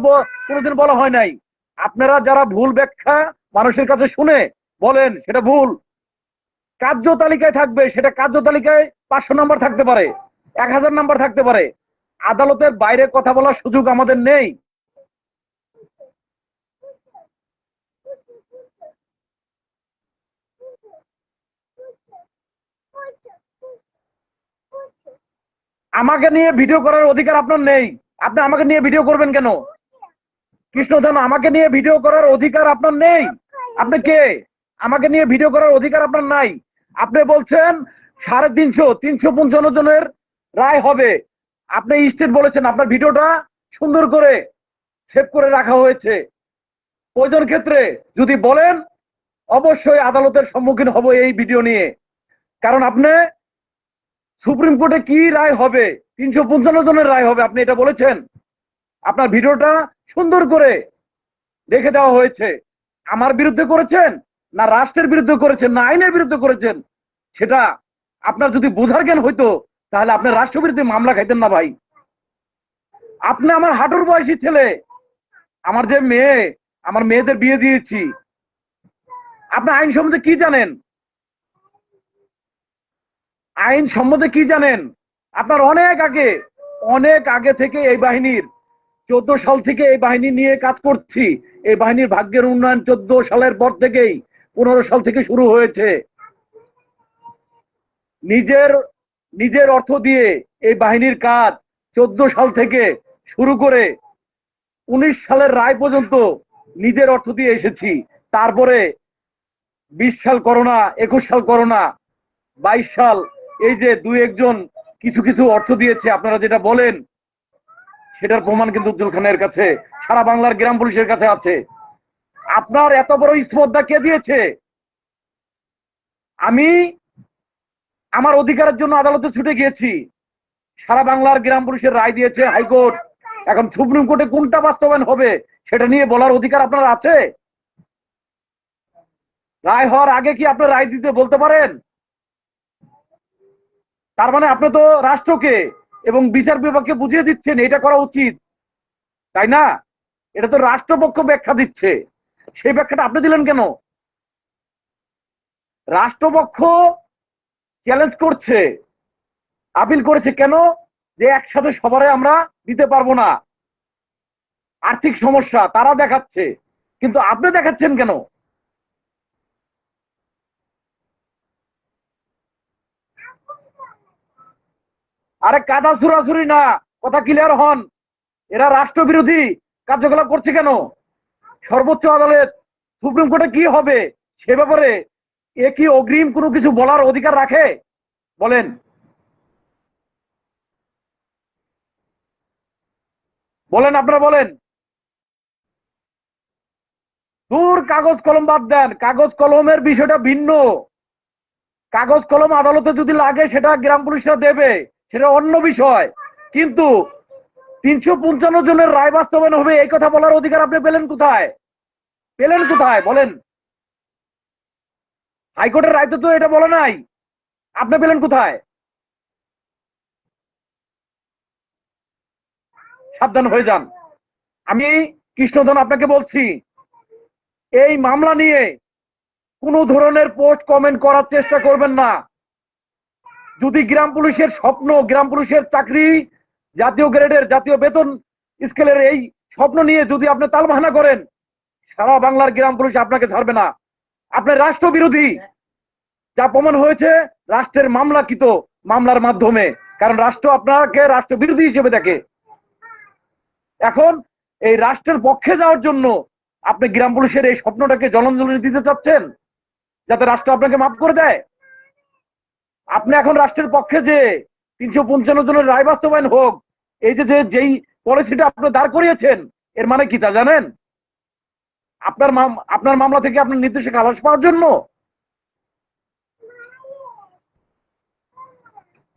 কোনোদিন বলা হয় নাই। আপনারা যারা ভুল ব্যাখ্যা মানুষের কাছে শুনে বলেন সেটা ভুল, কার্য তালিকায় থাকবে, সেটা কার্য তালিকায় 500 নাম্বার থাকতে পারে, 1000 নাম্বার থাকতে পারে, আদালতের বাইরে কথা বলার সুযোগ আমাদের নেই। আমাকে নিয়ে ভিডিও করার অধিকার আপনার নেই। আপনি আমাকে নিয়ে ভিডিও করবেন কেন? কৃষ্ণধন, আমাকে নিয়ে ভিডিও করার অধিকার আপনার নেই। আপনি কে? আমাকে নিয়ে ভিডিও করার অধিকার আপনার নাই। আপনি বলছেন 350 জনের রায় হবে। আপনি স্টেট বলেছেন, আপনার ভিডিওটা সুন্দর করে সেভ করে রাখা হয়েছে। প্রয়োজন ক্ষেত্রে যদি বলেন অবশ্যই আদালতের সম্মুখীন হব এই ভিডিও নিয়ে। কারণ আপনি সুপ্রিম কোর্টে কি রায় হবে, 355 জনের রায় হবে, আপনি এটা বলেছেন। আপনার ভিডিওটা সুন্দর করে রেখে দেওয়া হয়েছে। আমার বিরুদ্ধে করেছেন না রাষ্ট্রের বিরুদ্ধে করেছেন না আইনের বিরুদ্ধে করেছেন, সেটা আপনার যদি বোঝার জ্ঞান হইতো তাহলে আপনি রাষ্ট্র বিরুদ্ধে মামলা খাইতেন না ভাই। আপনি আমার হাঁটুর বয়সী ছেলে, আমার যে মেয়ে, আমার মেয়েদের বিয়ে দিয়েছি। আপনি আইন সম্বন্ধে কি জানেন? আইন সম্বন্ধে কি জানেন? আপনার অনেক আগে থেকে এই বাহিনীর 14 সাল থেকে এই বাহিনী নিয়ে কাজ করছি। এই বাহিনীর ভাগ্যের উন্নয়ন 14 সালের পর থেকেই, 15 সাল থেকে শুরু হয়েছে। নিজের অর্থ দিয়ে এই বাহিনীর কাজ 14 সাল থেকে শুরু করে 19 সালের রায় পর্যন্ত নিজের অর্থ দিয়ে এসেছি। তারপরে 20 সাল করোনা, 21 সাল করোনা, 22 সাল এই যে দুই একজন কিছু কিছু অর্থ দিয়েছে আপনারা যেটা বলেন, সেটার প্রমাণ কিন্তু উজ্জ্বল খানের কাছে, সারা বাংলার গ্রাম পুলিশের কাছে আছে। আপনার এত বড় স্পর্ধা কে দিয়েছে? আমি আমার অধিকারের জন্য আদালতে ছুটে গিয়েছি, সারা বাংলার গ্রাম পুলিশের রায় দিয়েছে হাইকোর্ট। এখন সুপ্রিম কোর্টে কোনটা বাস্তবায়ন হবে সেটা নিয়ে বলার অধিকার আপনার আছে? রায় হওয়ার আগে কি আপনার রায় দিতে বলতে পারেন? তার মানে আপনি তো রাষ্ট্রকে এবং বিচার বিভাগকে বুঝিয়ে দিচ্ছেন এটা করা উচিত, তাই না? এটা তো রাষ্ট্রপক্ষ ব্যাখ্যা দিচ্ছে, সেই ব্যাখ্যাটা আপনি দিলেন কেন? রাষ্ট্রপক্ষ চ্যালেঞ্জ করছে, আপিল করেছে কেন? যে একসাথে সবারে আমরা দিতে পারবো না, আর্থিক সমস্যা তারা দেখাচ্ছে, কিন্তু আপনি দেখাচ্ছেন কেন? আরে কাদা ছুড়াছুরি না, কথা ক্লিয়ার হন। এরা রাষ্ট্রবিরোধী কার্যকলাপ করছে কেন? সর্বোচ্চ আদালত, সুপ্রিম কোর্টে কি হবে সে ব্যাপারে এ কি অগ্রিম কোনো কিছু বলার অধিকার রাখে? বলেন, বলেন, আপনারা বলেন। দূর, কাগজ কলম বাদ দেন, কাগজ কলমের বিষয়টা ভিন্ন। কাগজ কলম আদালতে যদি লাগে সেটা গ্রাম পুলিশরা দেবে, সেটা অন্য বিষয়। কিন্তু 355 জনের রায় বাস্তবায়ন হবে এই কথা বলার অধিকার আপনি পেলেন কোথায়? পেলেন কোথায় বলেন? হাইকোর্টের রায় তো এটা বলে নাই, আপনি পেলেন কোথায়? সাবধান হয়ে যান। আমি কৃষ্ণধন আপনাকে বলছি, এই মামলা নিয়ে কোনো ধরনের পোস্ট কমেন্ট করার চেষ্টা করবেন না। যদি গ্রাম পুলিশের স্বপ্ন, গ্রাম পুলিশের চাকরি, জাতীয় গ্রেডের, জাতীয় বেতন স্কেলের এই স্বপ্ন নিয়ে যদি আপনি তালবাহানা করেন, সারা বাংলার গ্রাম পুলিশ আপনাকে ছাড়বে না। আপনি রাষ্ট্রবিরোধী, যা প্রমাণ হয়েছে রাষ্ট্রের মামলাকৃত মামলার মাধ্যমে, কারণ রাষ্ট্র আপনাকে রাষ্ট্রবিরোধী হিসেবে দেখে। এখন এই রাষ্ট্রের পক্ষে যাওয়ার জন্য আপনি গ্রাম পুলিশের এই স্বপ্নটাকে জলাঞ্জলি দিতে চাচ্ছেন যাতে রাষ্ট্র আপনাকে মাফ করে দেয়। আপনি এখন রাষ্ট্রের পক্ষে যে 355 জনের রায় বাস্তবায়ন হোক, এই যে যেই পলিসিটা আপনি দাঁড় করিয়েছেন, এর মানে কি তা জানেন? আপনার মামলা থেকে আপনার নির্দেশে খালাস পাওয়ার জন্য।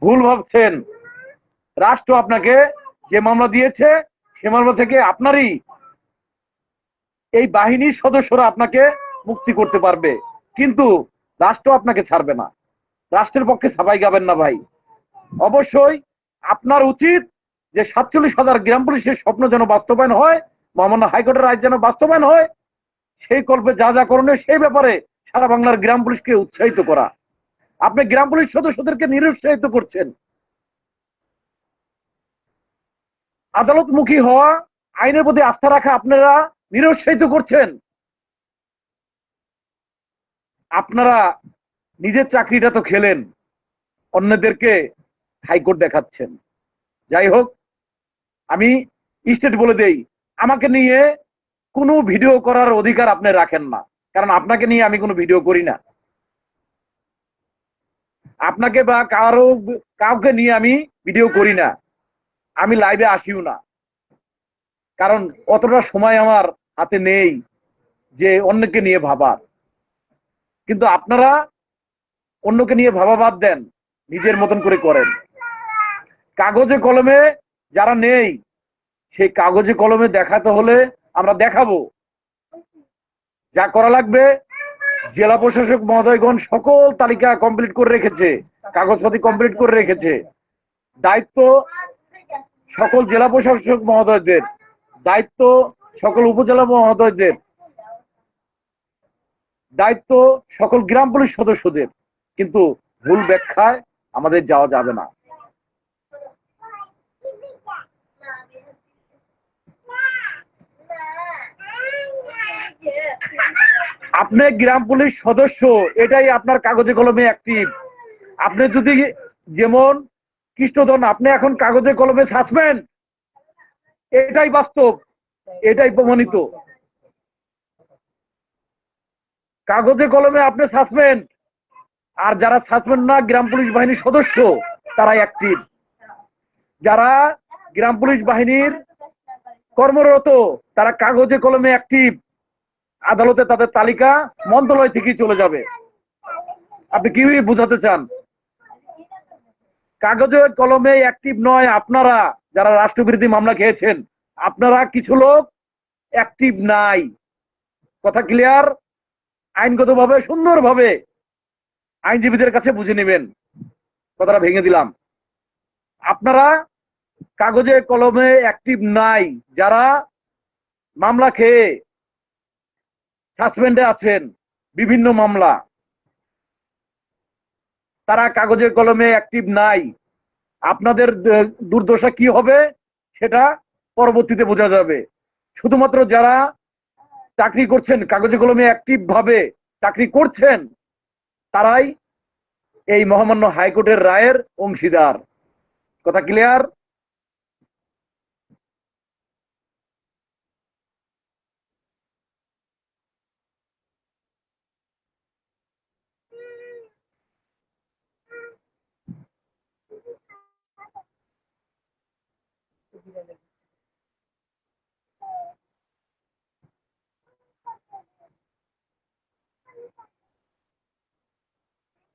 ভুল ভাবছেন। রাষ্ট্র আপনাকে যে মামলা দিয়েছে সে মামলা থেকে আপনারই এই বাহিনীর সদস্যরা আপনাকে মুক্তি করতে পারবে, কিন্তু রাষ্ট্র আপনাকে ছাড়বে না। রাষ্ট্রের পক্ষে সাফাই গাবেন না ভাই। অবশ্যই আপনার উচিত যে 47,000 গ্রাম পুলিশের স্বপ্ন যেন বাস্তবায়ন হয়, মহামান্য হাইকোর্টের রায় যেন বাস্তবায়ন হয়, সেই কল্পে যা যা করণীয় সেই ব্যাপারে সারা বাংলার গ্রাম পুলিশকে উৎসাহিত করা। আপনি গ্রাম পুলিশ সদস্যদেরকে নিরুৎসাহিত করছেন। আদালতমুখী হওয়া, আইনের প্রতি আস্থা রাখা আপনারা নিরুৎসাহিত করছেন। আপনারা নিজের চাকরিটা তো খেলেন, অন্যদেরকে হাইকোর্ট দেখাচ্ছেন। যাই হোক, আমি স্টেট বলে দেই, আমাকে নিয়ে কোনো ভিডিও করার অধিকার আপনি রাখেন না, কারণ আপনাকে নিয়ে আমি কোনো ভিডিও করি না। আপনাকে বা কাউকে নিয়ে আমি ভিডিও করি না, আমি লাইভে আসিও না, কারণ অতটা সময় আমার হাতে নেই যে অন্যকে নিয়ে ভাবার। কিন্তু আপনারা অন্যকে নিয়ে ভাবা বাদ দেন, নিজের মতন করে করেন। কাগজে কলমে যারা নেই, সেই কাগজে কলমে দেখাতে হলে আমরা দেখাবো। যা করা লাগবে, জেলা প্রশাসক মহোদয়গণ সকল তালিকা কমপ্লিট করে রেখেছে, কাগজপাতি কমপ্লিট করে রেখেছে। দায়িত্ব সকল জেলা প্রশাসক মহোদয়দের, দায়িত্ব সকল উপজেলা মহোদয়দের, দায়িত্ব সকল গ্রাম পুলিশ সদস্যদের। কিন্তু ভুল ব্যাখ্যায় আমাদের যাওয়া যাবে না। আপনি গ্রাম পুলিশ সদস্য, এটাই আপনার কাগজে কলমে অ্যাক্টিভ। আপনি যদি যেমন কৃষ্ণধন, আপনি এখন কাগজে কলমে সাসপেন্ড, এটাই বাস্তব, এটাই প্রমাণিত। কাগজে কলমে আপনি সাসপেন্ড, আর যারা সাসপেন্ড না, গ্রাম পুলিশ বাহিনীর সদস্য, তারা অ্যাক্টিভ। যারা গ্রাম পুলিশ বাহিনীর কর্মরত, তারা কাগজে কলমে অ্যাক্টিভ। আদালতে তাদের তালিকা মন্ত্রণালয় থেকেই চলে যাবে। আপনি কি বুঝাতে চান? কাগজে কলমে অ্যাক্টিভ নয় আপনারা, যারা রাষ্ট্রবিরোধী মামলা খেয়েছেন, আপনারা কিছু লোক অ্যাক্টিভ নাই। কথা ক্লিয়ার? আইনগতভাবে সুন্দরভাবে আইনজীবীদের কাছে বুঝে নেবেন। কথাটা ভেঙে দিলাম। আপনারা কাগজে কলমে অ্যাক্টিভ নাই, যারা মামলা খেয়ে সাসপেন্ডে আছেন বিভিন্ন মামলা, তারা কাগজে কলমে অ্যাক্টিভ নাই। আপনাদের দুর্দশা কি হবে সেটা পরবর্তীতে বোঝা যাবে। শুধুমাত্র যারা চাকরি করছেন, কাগজে কলমে অ্যাক্টিভ ভাবে চাকরি করছেন, তারাই এই মহামান্য হাইকোর্টের রায়ের অংশীদার। কথা ক্লিয়ার?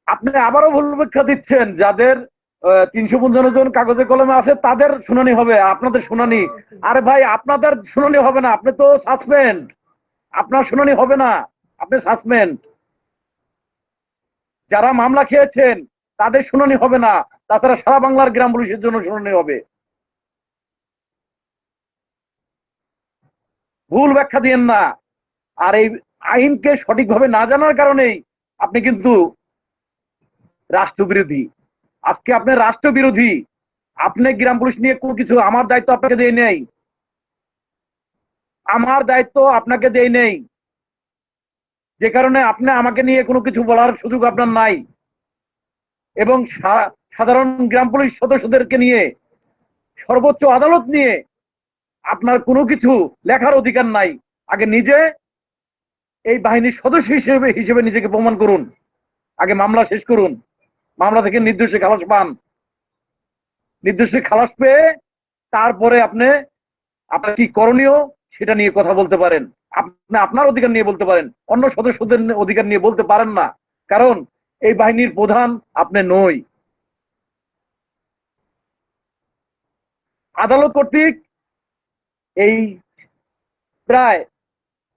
আপনি আবারও ভুল ব্যাখ্যা দিচ্ছেন। যাদের 355 জন কাগজে কলমে আছে তাদের শুনানি হবে, আপনাদের শুনানি। আরে ভাই, আপনাদের শুনানি হবে না, আপনি তো সাসপেন্ড। আপনার শুনানি হবে না, আপনি সাসপেন্ড। যারা মামলা খেয়েছেন তাদের শুনানি হবে না, তাছাড়া সারা বাংলার গ্রাম পুলিশের জন্য শুনানি হবে। ভুল ব্যাখ্যা দিয়েন না। আর এই আইনকে সঠিকভাবে না জানার কারণেই আপনি কিন্তু রাষ্ট্রবিরোধী। আজকে আপনি রাষ্ট্রবিরোধী। আপনি গ্রাম পুলিশ নিয়ে কোনো কিছু, আমার দায়িত্ব আপনাকে দিয়ে নেই, আমার দায়িত্ব আপনাকে দেই নেই, যে কারণে আপনি আমাকে নিয়ে কোনো কিছু বলার সুযোগ আপনার নাই। এবং সাধারণ গ্রাম পুলিশ সদস্যদেরকে নিয়ে, সর্বোচ্চ আদালত নিয়ে আপনার কোনো কিছু লেখার অধিকার নাই। আগে নিজে এই বাহিনীর সদস্য হিসেবে নিজেকে প্রমাণ করুন, আগে মামলা শেষ করুন, মামলা থেকে নির্দোষে খালাস পান। নির্দোষে খালাস পেয়ে তারপরে আপনি আপনার কি করণীয় সেটা নিয়ে কথা বলতে পারেন। আপনি আপনার অধিকার নিয়ে বলতে পারেন, অন্য সদস্যদের অধিকার নিয়ে বলতে পারেন না, কারণ এই বাহিনীর প্রধান আপনি নই। আদালত কর্তৃক এই প্রায়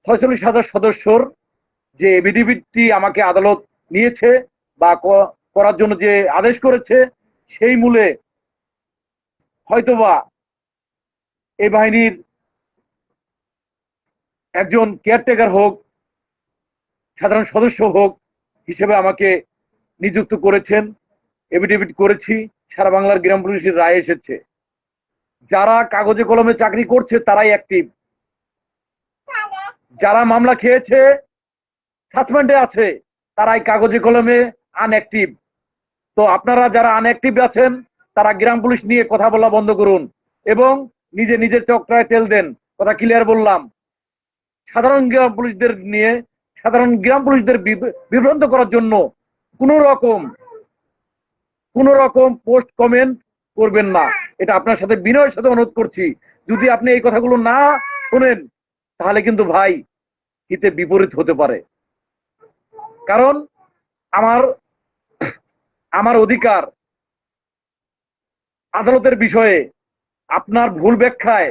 46,000 সদস্যর যে এফিডেভিটটি আমাকে আদালত নিয়েছে বা করার জন্য যে আদেশ করেছে, সেই মূলে হয়তোবা এই বাহিনীর একজন কেয়ারটেকার হোক, সাধারণ সদস্য হোক হিসেবে আমাকে নিযুক্ত করেছেন। এফিডেভিট করেছি, সারা বাংলার গ্রাম পুলিশের রায় এসেছে। যারা কাগজে কলমে চাকরি করছে তারাই অ্যাক্টিভ, যারা মামলা খেয়েছে সাসপেন্ডে আছে তারাই কাগজে কলমে আনঅ্যাক্টিভ। তো আপনারা যারা আনঅ্যাক্টিভ আছেন তারা গ্রাম পুলিশ নিয়ে কথা বলা বন্ধ করুন এবং নিজের চক্রায় তেল দেন। কথা ক্লিয়ার বললাম। সাধারণ গ্রাম পুলিশদের বিভ্রান্ত করার জন্য কোন রকম পোস্ট কমেন্ট করবেন না, এটা আপনার সাথে বিনয়ের সাথে অনুরোধ করছি। যদি আপনি এই কথাগুলো না শোনেন তাহলে কিন্তু ভাই হিতে বিপরীত হতে পারে। কারণ আমার অধিকার আদালতের বিষয়ে আপনার ভুল ব্যাখ্যায়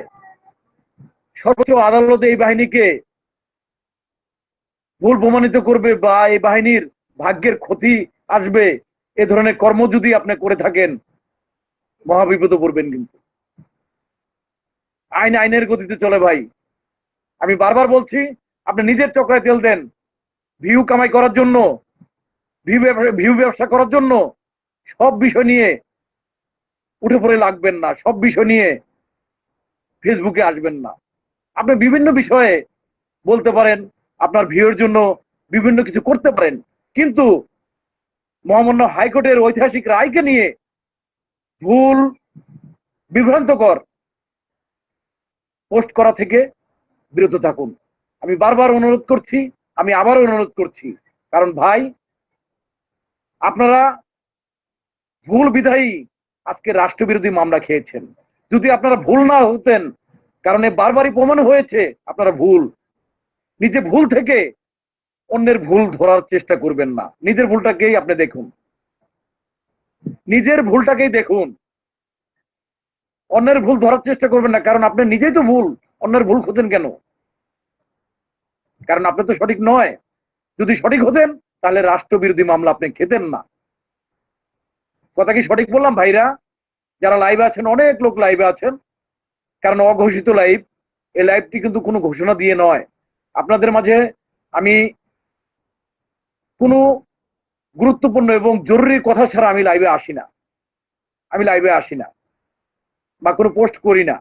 সর্বোচ্চ আদালত এই বাহিনীকে ভুল প্রমাণিত করবে বা এই বাহিনীর ভাগ্যের ক্ষতি আসবে, এ ধরনের কর্ম যদি আপনি করে থাকেন মহাবিপদে পড়বেন। কিন্তু আইনের গতিতে চলে ভাই। আমি বারবার বলছি, আপনি নিজের চক্রায় তেল দেন ভিউ কামাই করার জন্য, ভিউ ব্যবসা করার জন্য। সব বিষয় নিয়ে উঠে পড়ে লাগবেন না, সব বিষয় নিয়ে ফেসবুকে আসবেন না। আপনি বিভিন্ন বিষয়ে বলতে পারেন, আপনার ভিউর জন্য বিভিন্ন কিছু করতে পারেন, কিন্তু মহামান্য হাইকোর্টের ঐতিহাসিক রায়কে নিয়ে ভুল বিভ্রান্তকর পোস্ট করা থেকে বিরত থাকুন। আমি বারবার অনুরোধ করছি, আমি আবারও অনুরোধ করছি। কারণ ভাই, আপনারা ভুল বিধায়ী আজকে রাষ্ট্রবিরোধী মামলা খেয়েছেন। যদি আপনারা ভুল না হতেন, কারণ বারবারই প্রমাণ হয়েছে আপনারা ভুল, নিজে ভুল থেকে অন্যের ভুল ধরার চেষ্টা করবেন না। নিজের ভুলটাকেই আপনি দেখুন, নিজের ভুলটাকেই দেখুন, অন্যের ভুল ধরার চেষ্টা করবেন না। কারণ আপনি নিজেই তো ভুল, অন্যের ভুল খুঁজেন কেন? কারণ আপনি তো সঠিক নয়। যদি সঠিক হতেন তাহলে রাষ্ট্রবিরোধী মামলা আপনি খেতেন না। কথা কি সঠিক বললাম ভাইরা? যারা লাইভে আছেন, অনেক লোক লাইভে আছেন, কারণ অঘোষিত লাইভ। এই লাইভটি কিন্তু কোনো ঘোষণা দিয়ে নয়। আপনাদের মাঝে আমি কোনো গুরুত্বপূর্ণ এবং জরুরি কথা ছাড়া আমি লাইভে আসি না বা কোনো পোস্ট করি না।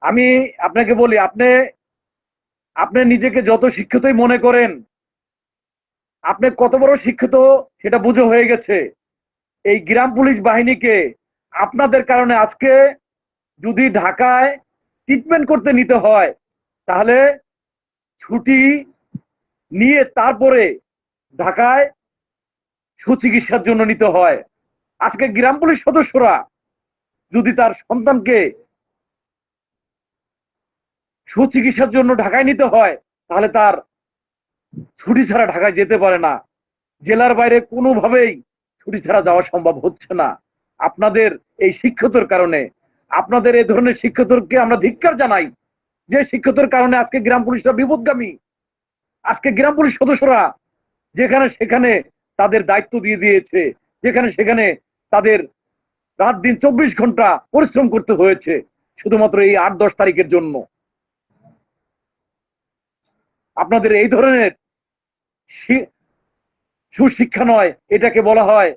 আমি আপনাকে বলি, আপনি নিজেকে যত শিক্ষিতই মনে করেন, আপনি কত বড় শিক্ষিত সেটা বুঝে হয়ে গেছে। এই গ্রাম পুলিশ বাহিনীকে আপনাদের কারণে আজকে যদি ঢাকায় ট্রিটমেন্ট করতে নিতে হয়, তাহলে ছুটি নিয়ে তারপরে ঢাকায় সুচিকিৎসার জন্য নিতে হয়। আজকে গ্রাম পুলিশ সদস্যরা যদি তার সন্তানকে সুচিকিৎসার জন্য ঢাকায় নিতে হয়, তাহলে তার ছুটি ছাড়া ঢাকায় যেতে পারে না। জেলার বাইরে কোনোভাবেই ছুটি ছাড়া যাওয়া সম্ভব হচ্ছে না। আপনাদের এই শিক্ষিতর কারণে, আপনাদের এই ধরনের শিক্ষিতকে আমরা ধিক্কার জানাই, যে শিক্ষিতর কারণে আজকে গ্রাম পুলিশরা বিপদগামী। আজকে গ্রাম পুলিশ সদস্যরা যেখানে সেখানে তাদের দায়িত্ব দিয়ে দিয়েছে, যেখানে সেখানে তাদের রাত দিন 24 ঘন্টা পরিশ্রম করতে হয়েছে শুধুমাত্র এই 8-10 তারিখের জন্য। আপনাদের এই ধরনের সুশিক্ষা নয়, এটাকে বলা হয়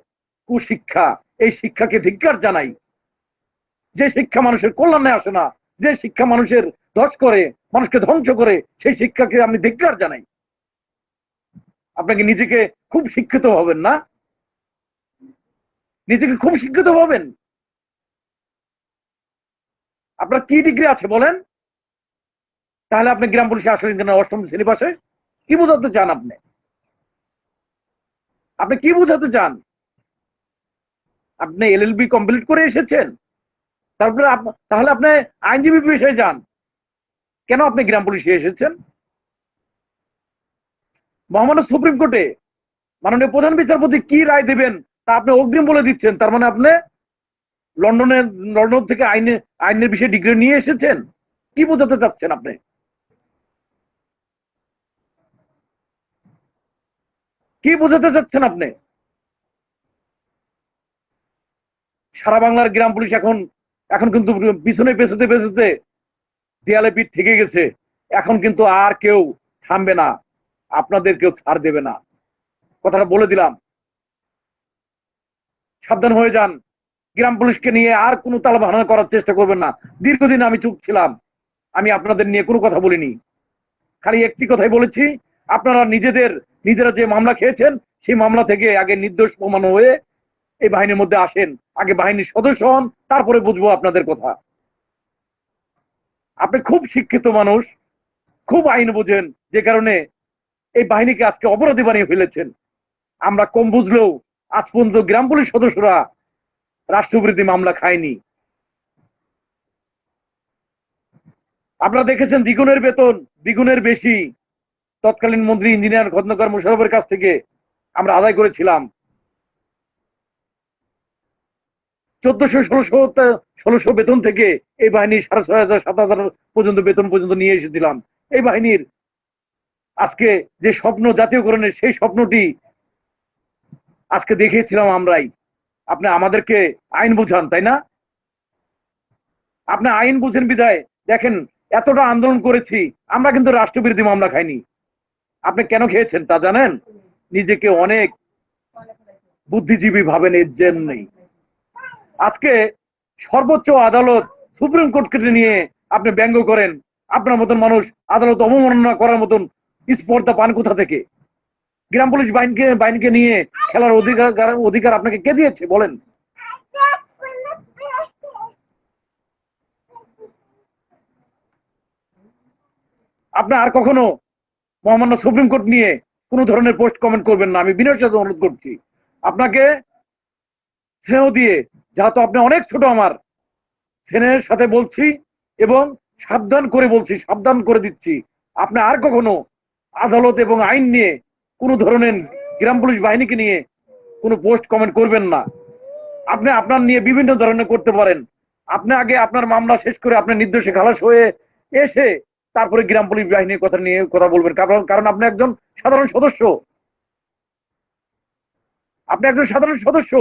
কুশিক্ষা। এই শিক্ষাকে ধিক্কার জানাই। যে শিক্ষা মানুষের কল্যাণে আসে না, যে শিক্ষা মানুষের ধ্বংস করে, মানুষকে ধ্বংস করে, সেই শিক্ষাকে আমি ধিক্কার জানাই। আপনাকে নিজেকে খুব শিক্ষিত হবেন না, নিজেকে খুব শিক্ষিত হবেন। আপনার কি ডিগ্রি আছে বলেন? তাহলে আপনি গ্রাম পুলিশে আসলেন কেন? 8ম শ্রেণী পাশে কি বোঝাতে চান? আপনি কি বোঝাতে চান? আপনি এলএলবি কমপ্লিট করে এসেছেন, তারপরে তাহলে আপনি আইনজীবী পেশায় যান। কেন আপনি গ্রাম পুলিশে এসেছেন? মহামান্য সুপ্রিম কোর্টে মাননীয় প্রধান বিচারপতি কি রায় দেবেন তা আপনি অগ্রিম বলে দিচ্ছেন। তার মানে আপনি লন্ডন থেকে আইনের বিষয়ে ডিগ্রি নিয়ে এসেছেন। কি বোঝাতে চাচ্ছেন আপনি? কি বোঝাতে চাচ্ছেন আপনি? সারা বাংলার গ্রাম পুলিশ এখন এখন কিন্তু পিছনে পেছতে পেছতে দেয়ালে পিঠ থেকে গেছে। এখন কিন্তু আর কেউ থামবে না, আপনাদের কেউ ছাড় দেবে না, কথাটা বলে দিলাম। সাবধান হয়ে যান, গ্রাম পুলিশকে নিয়ে আর কোনো তালবাহানা করার চেষ্টা করবেন না। দীর্ঘদিন আমি চুপ ছিলাম, আমি আপনাদের নিয়ে কোনো কথা বলিনি, খালি একটি কথাই বলেছি, আপনারা নিজেরা যে মামলা খেয়েছেন সেই মামলা থেকে আগে নির্দোষ প্রমাণ হয়ে এই বাহিনীর মধ্যে আসেন, আগে বাহিনীর সদস্য হন, তারপরে বুঝবো আপনাদের কথা। আপনি খুব শিক্ষিত মানুষ, খুব আইন বোঝেন, যে কারণে এই বাহিনীকে আজকে অপরাধী বানিয়ে ফেলেছেন। আমরা কম বুঝলেও আজ পর্যন্ত গ্রাম পুলিশ সদস্যরা রাষ্ট্রবিরোধী মামলা খায়নি। আপনারা দেখেছেন দ্বিগুণের বেতন, দ্বিগুণের বেশি তৎকালীন মন্ত্রী ইঞ্জিনিয়ার খন্দকার মোশাররফের কাছ থেকে আমরা আদায় করেছিলাম। 1400-1600 বেতন থেকে এই বাহিনীর 6,500-7,000 পর্যন্ত বেতন পর্যন্ত নিয়ে এসেছিলাম। এই বাহিনীর আজকে যে স্বপ্ন জাতীয়করণের, সেই স্বপ্নটি আজকে দেখিয়েছিলাম আমরাই। আপনি আমাদেরকে আইন বুঝান, তাই না? আপনি আইন বুঝেন বিধায় দেখেন এতটা আন্দোলন করেছি, আমরা কিন্তু রাষ্ট্রবিরোধী মামলা খাইনি। আপনি কেন খেয়েছেন তা জানেন? নিজেকে অনেক বুদ্ধিজীবী ভাবেন, এর জন্যই আজকে সর্বোচ্চ আদালত সুপ্রিম কোর্টকে নিয়ে আপনি ব্যঙ্গ করেন। আপনার মতন মানুষ আদালত অবমাননা করার মতন স্পর্ধা পান কোথা থেকে? গ্রাম পুলিশ বাহিনীকে নিয়ে খেলার অধিকার আপনাকে কে দিয়েছে বলেন? আপনি আর কখনো মহামান্য সুপ্রিম কোর্ট নিয়ে কোনো ধরনের পোস্ট কমেন্ট করবেন না, আমি বিনয়ের সাথে অনুরোধ করছি। আপনাকে স্নেহ দিয়ে, যেহেতু আপনি অনেক ছোট, আমার স্নেহের সাথে বলছি এবং সাবধান করে বলছি, সাবধান করে দিচ্ছি, আপনি আর কখনো আদালত এবং আইন নিয়ে কোনো ধরনের গ্রাম পুলিশ বাহিনীকে নিয়ে কোনো পোস্ট কমেন্ট করবেন না। আপনি আপনার নিয়ে বিভিন্ন ধরনের করতে পারেন, আপনি আগে আপনার মামলা শেষ করে আপনি নির্দোষে খালাস হয়ে এসে তারপরে গ্রাম পুলিশ বাহিনীর কথা নিয়ে কথা বলবেন। কারণ আপনি একজন সাধারণ সদস্য, আপনি একজন সাধারণ সদস্য।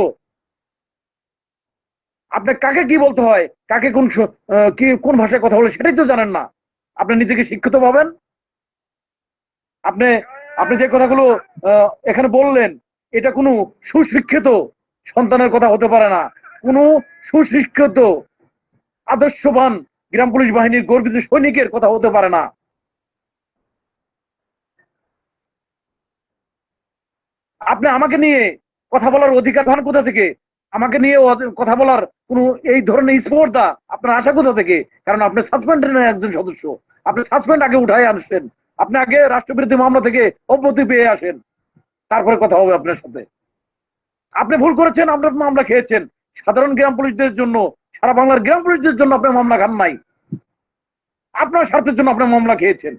আপনি কাকে কি বলতে হয়, কাকে কোন ভাষায় কথা বলে সেটাই তো জানেন না। আপনি নিজেকে শিক্ষিত পাবেন। আপনি আপনি যে কথাগুলো এখানে বললেন, এটা কোনো সুশিক্ষিত সন্তানের কথা হতে পারে না, কোনো সুশিক্ষিত আদর্শবান গ্রাম পুলিশ বাহিনীর গর্বিত সৈনিকের কথা হতে পারে না। আপনি আমাকে নিয়ে কথা বলার অধিকার পান কোথা থেকে? আমাকে নিয়ে কথা বলার কোন এই ধরনের স্পর্ধা আপনার আশা কোথা থেকে? কারণ আপনি সাসপেন্ডের একজন সদস্য, আপনি সাসপেন্ড আগে উঠাই আনছেন, আপনি আগে রাষ্ট্রবিরোধী মামলা থেকে অব্যাহতি পেয়ে আসেন, তারপরে কথা হবে আপনার সাথে। আপনি ভুল করেছেন, আপনার মামলা খেয়েছেন। সাধারণ গ্রাম পুলিশদের জন্য, সারা বাংলার গ্রাম পুলিশদের জন্য আপনি মামলা খান নাই, আপনার স্বার্থের জন্য আপনি মামলা খেয়েছেন।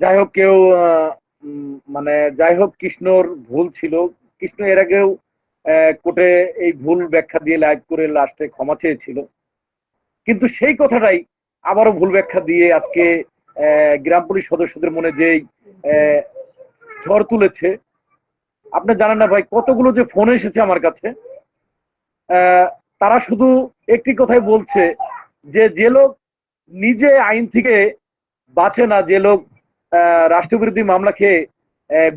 যাই হোক, কেউ মানে যাই হোক, কৃষ্ণর ভুল ছিল। কৃষ্ণ এর আগেও কোর্টে এই ভুল ব্যাখ্যা দিয়ে লাইভ করে লাস্টে ক্ষমা চেয়েছিল, কিন্তু সেই কথাটাই আবারও ভুল ব্যাখ্যা দিয়ে আজকে গ্রাম পুলিশ সদস্যদের মনে যেই ঝড় তুলেছে। আপনি জানেন না ভাই, কতগুলো যে ফোন এসেছে আমার কাছে, তারা শুধু একটি কথাই বলছে যে যে লোক নিজে আইন থেকে বাঁচে না, যে লোক রাষ্ট্রবিরোধী মামলা খেয়ে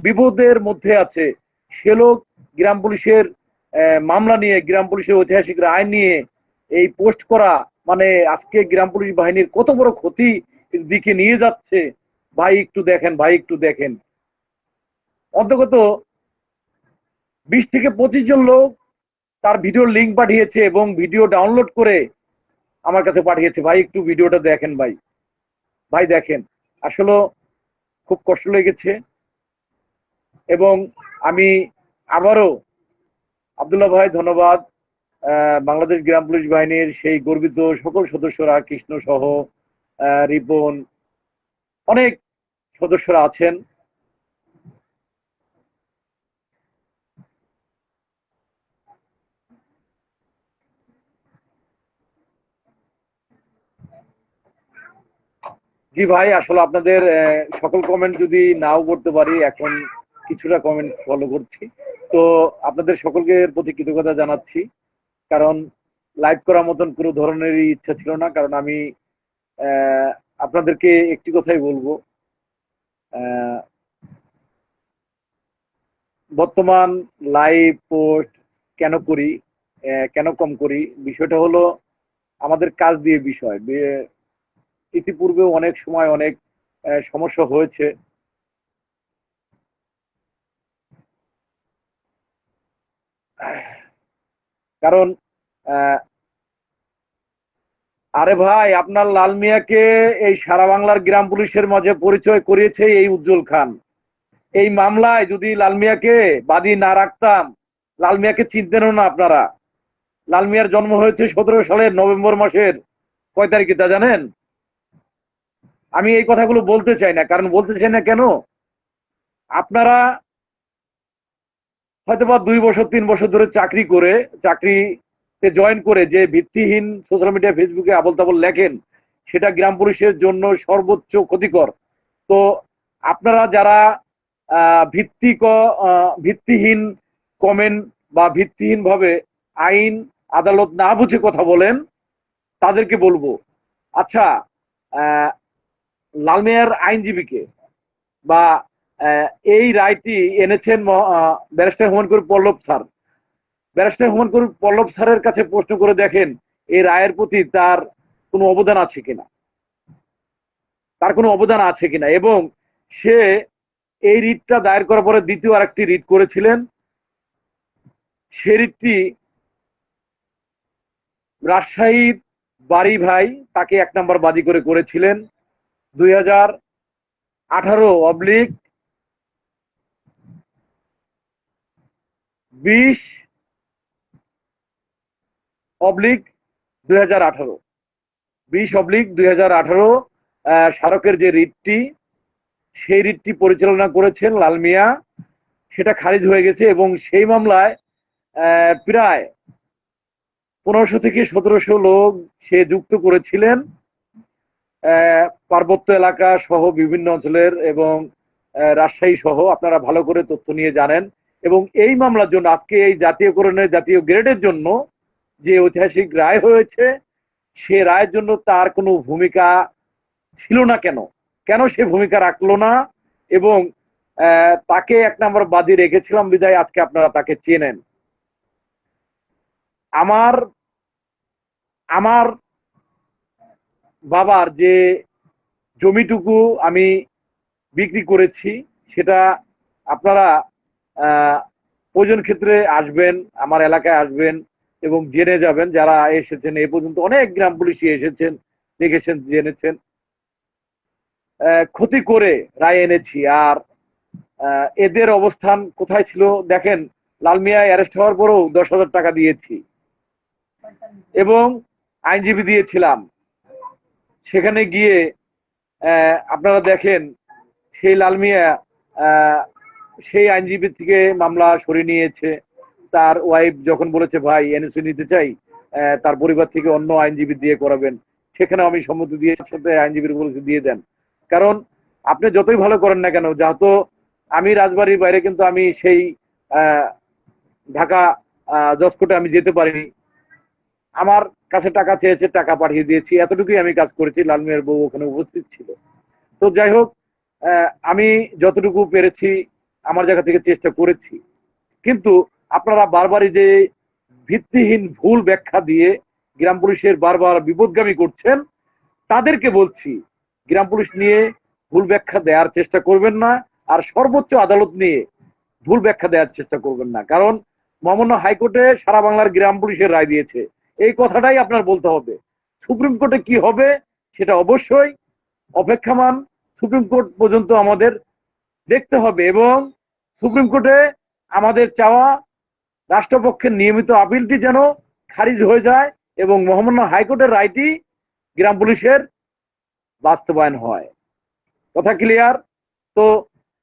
বিপদের মধ্যে আছে, সে লোক গ্রাম পুলিশের মামলা নিয়ে, গ্রাম পুলিশের ঐতিহাসিক রায় নিয়ে এই পোস্ট করা মানে আজকে গ্রাম পুলিশ বাহিনীর কত বড় ক্ষতি দিকে নিয়ে যাচ্ছে। ভাই একটু দেখেন, ভাই একটু দেখেন, অন্তত 20 থেকে 25 জন লোক তার ভিডিওর লিঙ্ক পাঠিয়েছে এবং ভিডিও ডাউনলোড করে আমার কাছে পাঠিয়েছে। ভাই একটু ভিডিওটা দেখেন, ভাই ভাই দেখেন, আসলে খুব কষ্ট লেগেছে। এবং আমি আবারও আব্দুল্লাহ ভাই ধন্যবাদ। বাংলাদেশ গ্রাম পুলিশ বাহিনীর সেই গর্বিত সকল সদস্যরা, কৃষ্ণ সহ রিপন, অনেক সদস্যরা আছেন। জি ভাই, আসলে আপনাদের সকল কমেন্ট যদি নাও করতে পারি, এখন কিছুটা কমেন্ট ফলো করছি, তো আপনাদের সকলকে প্রতি কৃতজ্ঞতা জানাচ্ছি। কারণ লাইভ করার মতন কোনো ধরনেরই ইচ্ছা ছিল না, কারণ আমি আহ, আপনাদেরকে একটি কথাই বলবো। আহ, বর্তমান লাইভ পোস্ট কেন করি, কেন কম করি, বিষয়টা হলো আমাদের কাজ দিয়ে বিষয়। ইতিপূর্বেও অনেক সময় অনেক সমস্যা হয়েছে। কারণ আহ, আরে ভাই, আপনার লাল মিয়াকে এই সারা বাংলার গ্রাম পুলিশের মাঝে পরিচয় করিয়েছে এই উজ্জ্বল খান। এই মামলায় যদি লাল মিয়াকে বাদী না রাখতাম, লাল মিয়াকে চিনতেনও না আপনারা। লাল মিয়ার জন্ম হয়েছে 17 সালের নভেম্বর মাসের কয় তারিখে তা জানেন? আমি এই কথাগুলো বলতে চাই না, কারণ বলতে চাই না কেন, আপনারা হয়তোবা 2 বছর 3 বছর ধরে চাকরিতে জয়েন করে যে ভিত্তিহীন সোশ্যাল মিডিয়া ফেসবুকে আবল তাবল লেখেন, সেটা গ্রাম পুলিশের জন্য সর্বোচ্চ ক্ষতিকর। তো আপনারা যারা ভিত্তিহীন কমেন্ট বা ভিত্তিহীন ভাবে আইন আদালত না বুঝে কথা বলেন, তাদেরকে বলবো, আচ্ছা, লাল মিয়ার আইনজীবীকে বা এই রায়টি এনেছেন ব্যারিস্টার হুমায়ুন কবির পল্লব স্যার। ব্যারিস্টার হুমায়ুন কবির পল্লব স্যারের কাছে প্রশ্ন করে দেখেন এই রায়ের প্রতি তার কোনো অবদান আছে কিনা, তার কোনো অবদান আছে কিনা। এবং সে এই রিটটা দায়ের করার পরে দ্বিতীয় আরেকটি রিট করেছিলেন। সে রিটটি রাজশাহীর বাড়ি ভাই তাকে 1 নম্বর বাদী করে করেছিলেন 2018/20/2018 20/2018 স্মারকের যে রিটটি, সেই রিটটি পরিচালনা করেছেন লাল মিয়া। সেটা খারিজ হয়ে গেছে এবং সেই মামলায় প্রায় 1500 থেকে 1700 লোক সে যুক্ত করেছিলেন, পার্বত্য এলাকা সহ বিভিন্ন অঞ্চলের এবং রাজশাহী সহ। আপনারা ভালো করে তথ্য নিয়ে জানেন। এবং এই মামলার জন্য আজকে এই জাতীয়করণের জাতীয় গ্রেডের জন্য যে ঐতিহাসিক রায় হয়েছে, সে রায়ের জন্য তার কোনো ভূমিকা ছিল না। কেন কেন সে ভূমিকা রাখলো না? এবং তাকে 1 নম্বর বাদী রেখেছিলাম বিদায় আজকে আপনারা তাকে চেনেন। আমার আমার বাবার যে জমিটুকু আমি বিক্রি করেছি, সেটা আপনারা প্রয়োজন ক্ষেত্রে আসবেন, আমার এলাকায় আসবেন এবং জেনে যাবেন। যারা এসেছেন এ পর্যন্ত, অনেক গ্রাম পুলিশই এসেছেন, দেখেছেন, জেনেছেন। ক্ষতি করে রায় এনেছি। আর এদের অবস্থান কোথায় ছিল দেখেন, লাল মিয়া অ্যারেস্ট হওয়ার পরেও 10,000 টাকা দিয়েছি এবং আইনজীবী দিয়েছিলাম। সেখানে গিয়ে আপনারা দেখেন সেই লাল মিয়া সেই আইনজীবী থেকে মামলা সরিয়ে নিয়েছে। তার ওয়াইফ যখন বলেছে ভাই এনএসইউ নিতে চাই, তার পরিবার থেকে অন্য আইনজীবী দিয়ে করাবেন, সেখানে আমি সম্মতি দিয়ে সাথে আইনজীবীর বলেছে দিয়ে দেন। কারণ আপনি যতই ভালো করেন না কেন, যেহেতু আমি রাজবাড়ির বাইরে, কিন্তু আমি সেই ঢাকা জজকোর্টে আমি যেতে পারিনি। আমার কাছে টাকা চেয়েছে, টাকা পাঠিয়ে দিয়েছি, এতটুকুই আমি কাজ করেছি। লাল মিয়ার বউ ওখানে উপস্থিত ছিল। তো যাই হোক, আমি যতটুকু পেরেছি আমার জায়গা থেকে চেষ্টা করেছি। কিন্তু আপনারা বারবারই যে ভিত্তিহীন ভুল ব্যাখ্যা দিয়ে গ্রাম পুলিশের বারবার বিপদগামী করছেন, তাদেরকে বলছি গ্রাম পুলিশ নিয়ে ভুল ব্যাখ্যা দেওয়ার চেষ্টা করবেন না। আর সর্বোচ্চ আদালত নিয়ে ভুল ব্যাখ্যা দেওয়ার চেষ্টা করবেন না। কারণ মহামান্য হাইকোর্টে সারা বাংলার গ্রাম পুলিশের রায় দিয়েছে, এই কথাটাই আপনার বলতে হবে। সুপ্রিম কোর্টে কি হবে সেটা অবশ্যই অপেক্ষামান। সুপ্রিম কোর্ট পর্যন্ত আমাদের দেখতে হবে এবং সুপ্রিম কোর্টে আমাদের চাওয়া রাষ্ট্রপক্ষের নিয়মিত আপিলটি যেন খারিজ হয়ে যায় এবং মহামান্য হাইকোর্টের রায়টি গ্রাম পুলিশের বাস্তবায়ন হয়। কথা ক্লিয়ার? তো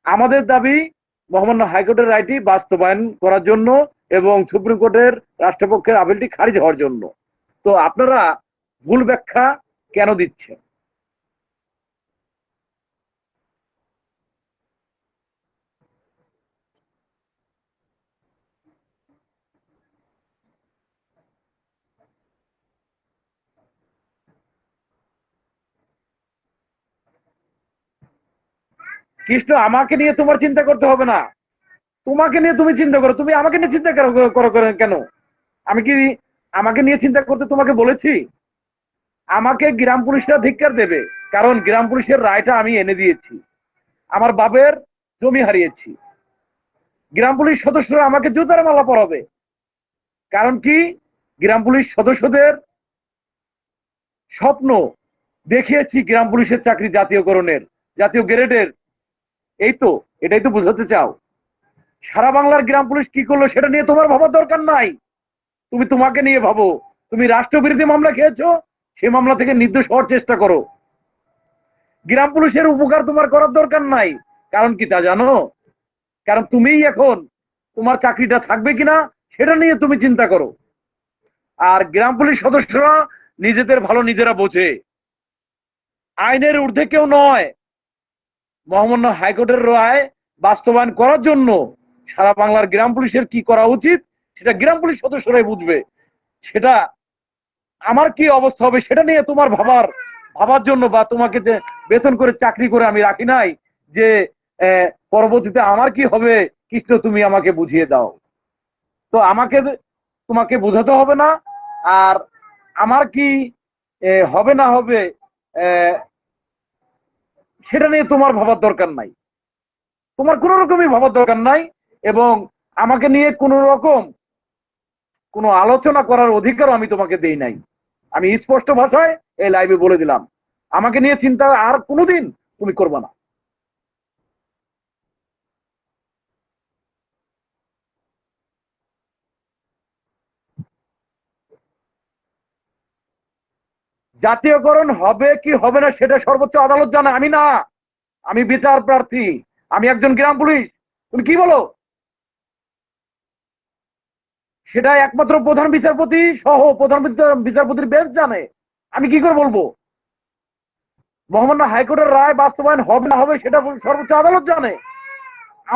আমাদের দাবি মহামান্য হাইকোর্টের রায়টি বাস্তবায়ন করার জন্য এবং সুপ্রিম কোর্টের রাষ্ট্রপক্ষের আপিলটি খারিজ হওয়ার জন্য। তো আপনারা ভুল ব্যাখ্যা কেন দিচ্ছেন? কৃষ্ণ, আমাকে নিয়ে তোমার চিন্তা করতে হবে না। তোমাকে নিয়ে তুমি চিন্তা করো, তুমি আমাকে নিয়ে চিন্তা করো কেন? আমি কি আমাকে নিয়ে চিন্তা করতে তোমাকে বলেছি? আমাকে গ্রাম পুলিশরা ধিক্কার দেবে, কারণ গ্রাম পুলিশের রায়টা আমি এনে দিয়েছি। আমার বাপের জমি হারিয়েছি, গ্রাম পুলিশ সদস্যরা আমাকে জুতার মালা পরাবে। কারণ কি? গ্রাম পুলিশ সদস্যদের স্বপ্ন দেখিয়েছি গ্রাম পুলিশের চাকরি জাতীয়করণের, জাতীয় গ্রেডের। এই তো, এটাই তো বোঝাতে চাও। সারা বাংলার গ্রাম পুলিশ কি করলো সেটা নিয়ে তোমার ভাবার দরকার নাই। তুমি তোমাকে নিয়ে ভাবো। তুমি রাষ্ট্রবিরোধী মামলা খেয়েছো, সেই মামলা থেকে নির্দোষ হওয়ার চেষ্টা করো। গ্রাম পুলিশের উপকার তোমার করার দরকার নাই। কারণ কি তা জানো? কারণ তুমিই এখন তোমার চাকরিটা থাকবে কিনা সেটা নিয়ে তুমি চিন্তা করো। আর গ্রাম পুলিশ সদস্যরা নিজেদের ভালো নিজেরা বোঝে, আইনের ঊর্ধ্বে কেউ নয়। মহামান্য হাইকোর্টের রায় বাস্তবায়ন করার জন্য সারা বাংলার গ্রাম পুলিশের কি করা উচিত সেটা গ্রাম পুলিশ সদস্যরাই বুঝবে। সেটা আমার কি অবস্থা হবে সেটা নিয়ে তোমার ভাবার জন্য, বা তোমাকে যে বেতন করে চাকরি করে আমি রাখি নাই যে পরবর্তীতে আমার কি হবে কৃষ্ণ তুমি আমাকে বুঝিয়ে দাও। তো তোমাকে বোঝাতে হবে না। আর আমার কি হবে না হবে সেটা নিয়ে তোমার ভাবার দরকার নাই। তোমার কোনো রকমই ভাবার দরকার নাই। এবং আমাকে নিয়ে কোনো আলোচনা করার অধিকারও আমি তোমাকে দেই নাই। আমি স্পষ্ট ভাষায় এই লাইভে বলে দিলাম, আমাকে নিয়ে চিন্তা আর কোনোদিন তুমি করবে না। জাতীয়করণ হবে কি হবে না সেটা সর্বোচ্চ আদালত জানে, আমি না। আমি বিচার প্রার্থী, আমি একজন গ্রাম পুলিশ। তুমি কি বলো? সেটা একমাত্র প্রধান বিচারপতি সহ প্রধান বিচারপতির বেঞ্চ জানে। আমি কি করে বলবো? মহামান্য হাইকোর্টের রায় বাস্তবায়ন হবে না হবে সেটা সর্বোচ্চ আদালত জানে,